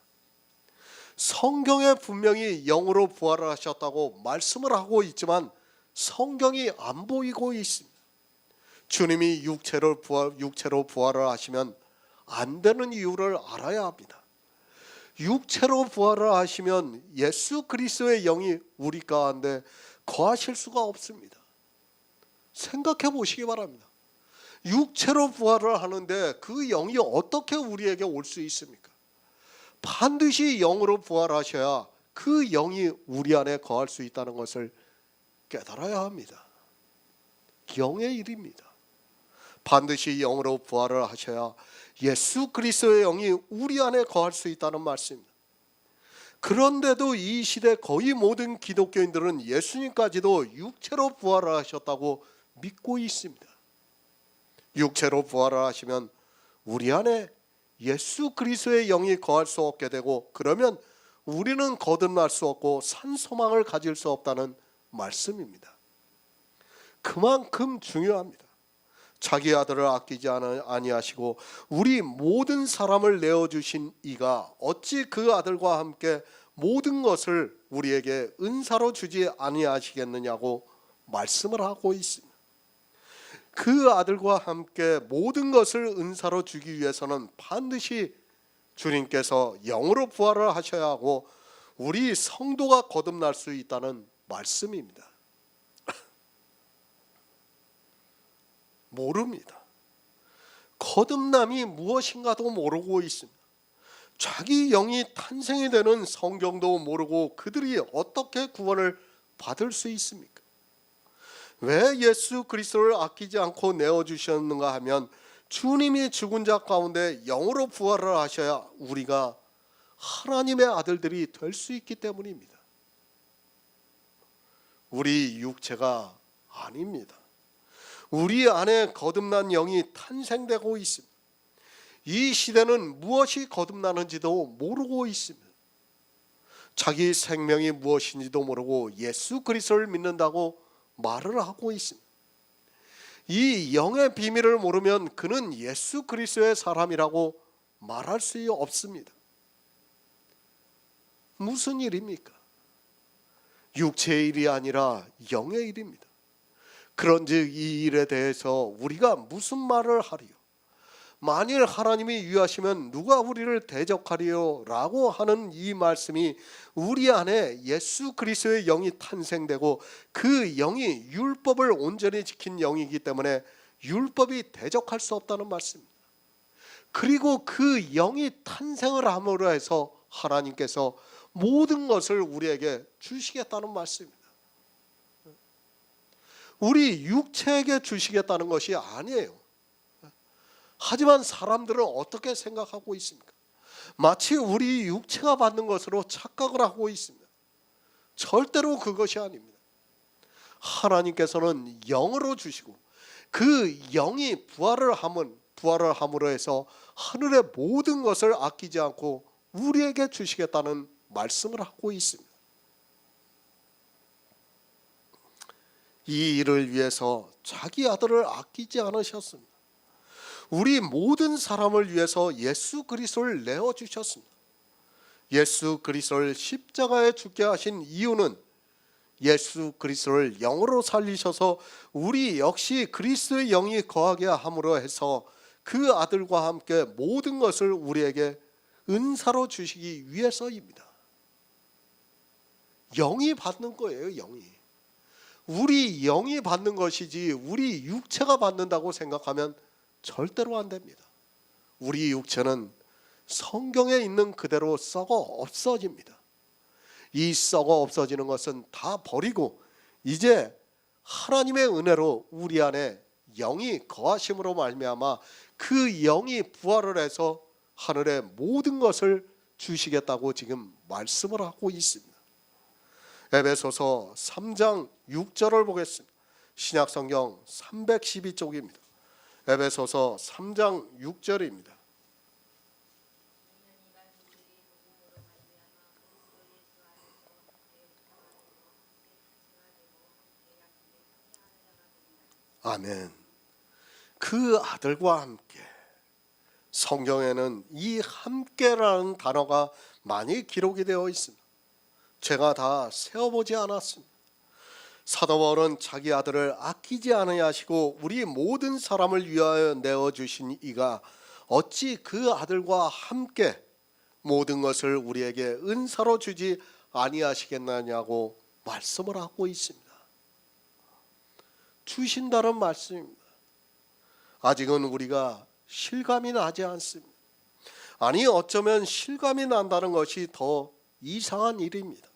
성경에 분명히 영으로 부활을 하셨다고 말씀을 하고 있지만 성경이 안 보이고 있습니다. 주님이 육체로 부활을 하시면 안 되는 이유를 알아야 합니다. 육체로 부활을 하시면 예수 그리스도의 영이 우리 가운데 거하실 수가 없습니다. 생각해 보시기 바랍니다. 육체로 부활을 하는데 그 영이 어떻게 우리에게 올 수 있습니까? 반드시 영으로 부활하셔야 그 영이 우리 안에 거할 수 있다는 것을 깨달아야 합니다. 영의 일입니다. 반드시 영으로 부활을 하셔야 예수 그리스도의 영이 우리 안에 거할 수 있다는 말씀입니다. 그런데도 이 시대 거의 모든 기독교인들은 예수님까지도 육체로 부활을 하셨다고 믿고 있습니다. 육체로 부활을 하시면 우리 안에 예수 그리스도의 영이 거할 수 없게 되고 그러면 우리는 거듭날 수 없고 산 소망을 가질 수 없다는 말씀입니다. 그만큼 중요합니다. 자기 아들을 아끼지 아니하시고 우리 모든 사람을 내어주신 이가 어찌 그 아들과 함께 모든 것을 우리에게 은사로 주지 아니하시겠느냐고 말씀을 하고 있습니다. 그 아들과 함께 모든 것을 은사로 주기 위해서는 반드시 주님께서 영으로 부활을 하셔야 하고 우리 성도가 거듭날 수 있다는 말씀입니다. 모릅니다. 거듭남이 무엇인가도 모르고 있습니다. 자기 영이 탄생이 되는 성경도 모르고 그들이 어떻게 구원을 받을 수 있습니까? 왜 예수 그리스도를 아끼지 않고 내어주셨는가 하면 주님이 죽은 자 가운데 영으로 부활을 하셔야 우리가 하나님의 아들들이 될 수 있기 때문입니다. 우리 육체가 아닙니다. 우리 안에 거듭난 영이 탄생되고 있습니다. 이 시대는 무엇이 거듭나는지도 모르고 있습니다. 자기 생명이 무엇인지도 모르고 예수 그리스도를 믿는다고 말을 하고 있습니다. 이 영의 비밀을 모르면 그는 예수 그리스도의 사람이라고 말할 수 없습니다. 무슨 일입니까? 육체의 일이 아니라 영의 일입니다. 그런즉 이 일에 대해서 우리가 무슨 말을 하리요? 만일 하나님이 유하시면 누가 우리를 대적하리요? 라고 하는 이 말씀이 우리 안에 예수 그리스도의 영이 탄생되고 그 영이 율법을 온전히 지킨 영이기 때문에 율법이 대적할 수 없다는 말씀입니다. 그리고 그 영이 탄생을 함으로 해서 하나님께서 모든 것을 우리에게 주시겠다는 말씀입니다. 우리 육체에게 주시겠다는 것이 아니에요. 하지만 사람들은 어떻게 생각하고 있습니까? 마치 우리 육체가 받는 것으로 착각을 하고 있습니다. 절대로 그것이 아닙니다. 하나님께서는 영으로 주시고 그 영이 부활을 함으로 해서 하늘의 모든 것을 아끼지 않고 우리에게 주시겠다는 말씀을 하고 있습니다. 이 일을 위해서 자기 아들을 아끼지 않으셨습니다. 우리 모든 사람을 위해서 예수 그리스도를 내어주셨습니다. 예수 그리스도를 십자가에 죽게 하신 이유는 예수 그리스도를 영으로 살리셔서 우리 역시 그리스도의 영이 거하게 함으로 해서 그 아들과 함께 모든 것을 우리에게 은사로 주시기 위해서입니다. 영이 받는 거예요. 영이. 우리 영이 받는 것이지 우리 육체가 받는다고 생각하면 절대로 안 됩니다. 우리 육체는 성경에 있는 그대로 썩어 없어집니다. 이 썩어 없어지는 것은 다 버리고 이제 하나님의 은혜로 우리 안에 영이 거하심으로 말미암아 그 영이 부활을 해서 하늘의 모든 것을 주시겠다고 지금 말씀을 하고 있습니다. 에베소서 3장 6절을 보겠습니다. 신약성경 312쪽입니다. 에베소서 3장 6절입니다. 아멘. 그 아들과 함께. 성경에는 이 함께라는 단어가 많이 기록이 되어 있습니다. 제가 다 세어보지 않았습니다. 사도 바울은 자기 아들을 아끼지 아니하시고 우리 모든 사람을 위하여 내어주신 이가 어찌 그 아들과 함께 모든 것을 우리에게 은사로 주지 아니하시겠느냐고 말씀을 하고 있습니다. 주신다는 말씀입니다. 아직은 우리가 실감이 나지 않습니다. 아니 어쩌면 실감이 난다는 것이 더 이상한 일입니다.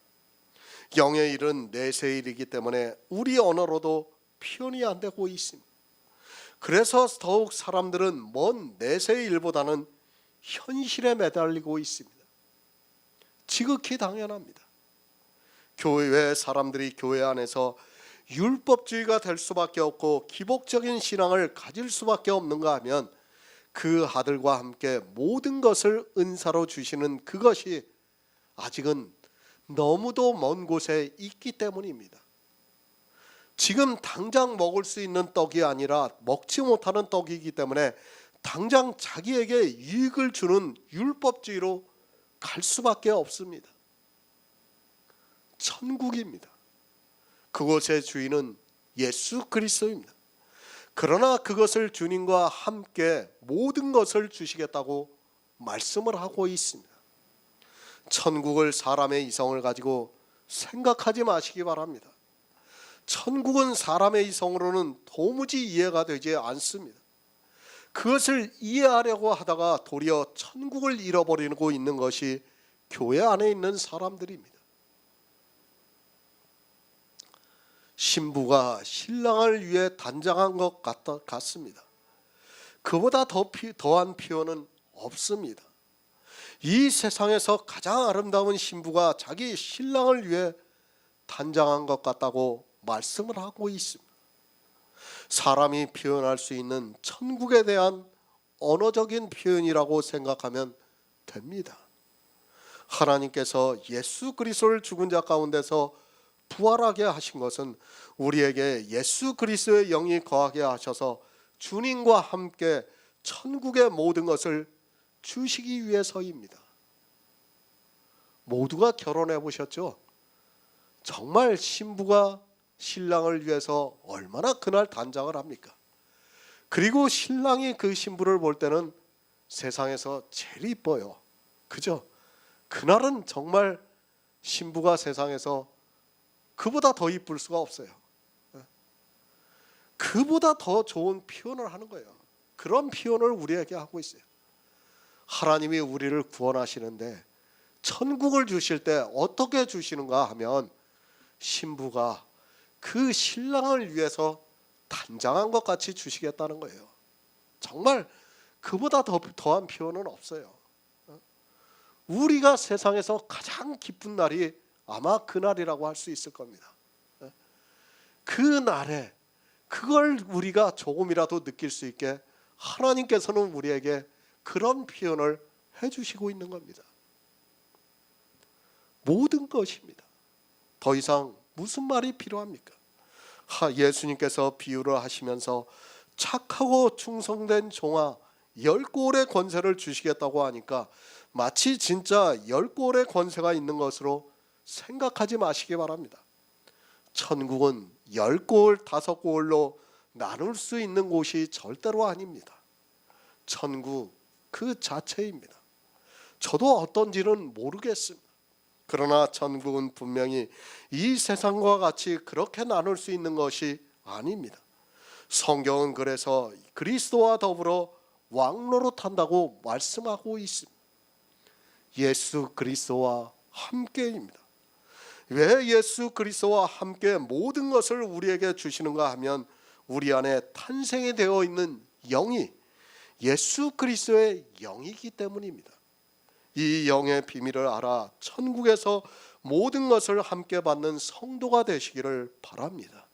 영의 일은 내세의 일이기 때문에 우리 언어로도 표현이 안 되고 있습니다. 그래서 더욱 사람들은 먼 내세의 일보다는 현실에 매달리고 있습니다. 지극히 당연합니다. 교회 사람들이 교회 안에서 율법주의가 될 수밖에 없고 기복적인 신앙을 가질 수밖에 없는가 하면 그 아들과 함께 모든 것을 은사로 주시는 그것이 아직은 너무도 먼 곳에 있기 때문입니다. 지금 당장 먹을 수 있는 떡이 아니라 먹지 못하는 떡이기 때문에 당장 자기에게 이익을 주는 율법주의로 갈 수밖에 없습니다. 천국입니다. 그곳의 주인은 예수 그리스도입니다. 그러나 그것을 주님과 함께 모든 것을 주시겠다고 말씀을 하고 있습니다. 천국을 사람의 이성을 가지고 생각하지 마시기 바랍니다. 천국은 사람의 이성으로는 도무지 이해가 되지 않습니다. 그것을 이해하려고 하다가 도리어 천국을 잃어버리고 있는 것이 교회 안에 있는 사람들입니다. 신부가 신랑을 위해 단장한 것 같습니다. 그보다 더한 표현은 없습니다. 이 세상에서 가장 아름다운 신부가 자기 신랑을 위해 단장한 것 같다고 말씀을 하고 있습니다. 사람이 표현할 수 있는 천국에 대한 언어적인 표현이라고 생각하면 됩니다. 하나님께서 예수 그리스도를 죽은 자 가운데서 부활하게 하신 것은 우리에게 예수 그리스도의 영이 거하게 하셔서 주님과 함께 천국의 모든 것을 주시기 위해서입니다. 모두가 결혼해 보셨죠? 정말 신부가 신랑을 위해서 얼마나 그날 단장을 합니까? 그리고 신랑이 그 신부를 볼 때는 세상에서 제일 이뻐요. 그죠? 그날은 정말 신부가 세상에서 그보다 더 이쁠 수가 없어요. 그보다 더 좋은 표현을 하는 거예요. 그런 표현을 우리에게 하고 있어요. 하나님이 우리를 구원하시는데 천국을 주실 때 어떻게 주시는가 하면 신부가 그 신랑을 위해서 단장한 것 같이 주시겠다는 거예요. 정말 그보다 더한 표현은 없어요. 우리가 세상에서 가장 기쁜 날이 아마 그날이라고 할 수 있을 겁니다. 그 날에 그걸 우리가 조금이라도 느낄 수 있게 하나님께서는 우리에게 그런 표현을 해주시고 있는 겁니다. 모든 것입니다. 더 이상 무슨 말이 필요합니까? 예수님께서 비유를 하시면서 착하고 충성된 종아 10골의 권세를 주시겠다고 하니까 마치 진짜 10골의 권세가 있는 것으로 생각하지 마시기 바랍니다. 천국은 10골, 5골로 나눌 수 있는 곳이 절대로 아닙니다. 천국 그 자체입니다. 저도 어떤지는 모르겠습니다. 그러나 천국은 분명히 이 세상과 같이 그렇게 나눌 수 있는 것이 아닙니다. 성경은 그래서 그리스도와 더불어 왕노릇한다고 말씀하고 있습니다. 예수 그리스도와 함께입니다. 왜 예수 그리스도와 함께 모든 것을 우리에게 주시는가 하면 우리 안에 탄생이 되어 있는 영이 예수 그리스도의 영이기 때문입니다. 이 영의 비밀을 알아 천국에서 모든 것을 함께 받는 성도가 되시기를 바랍니다.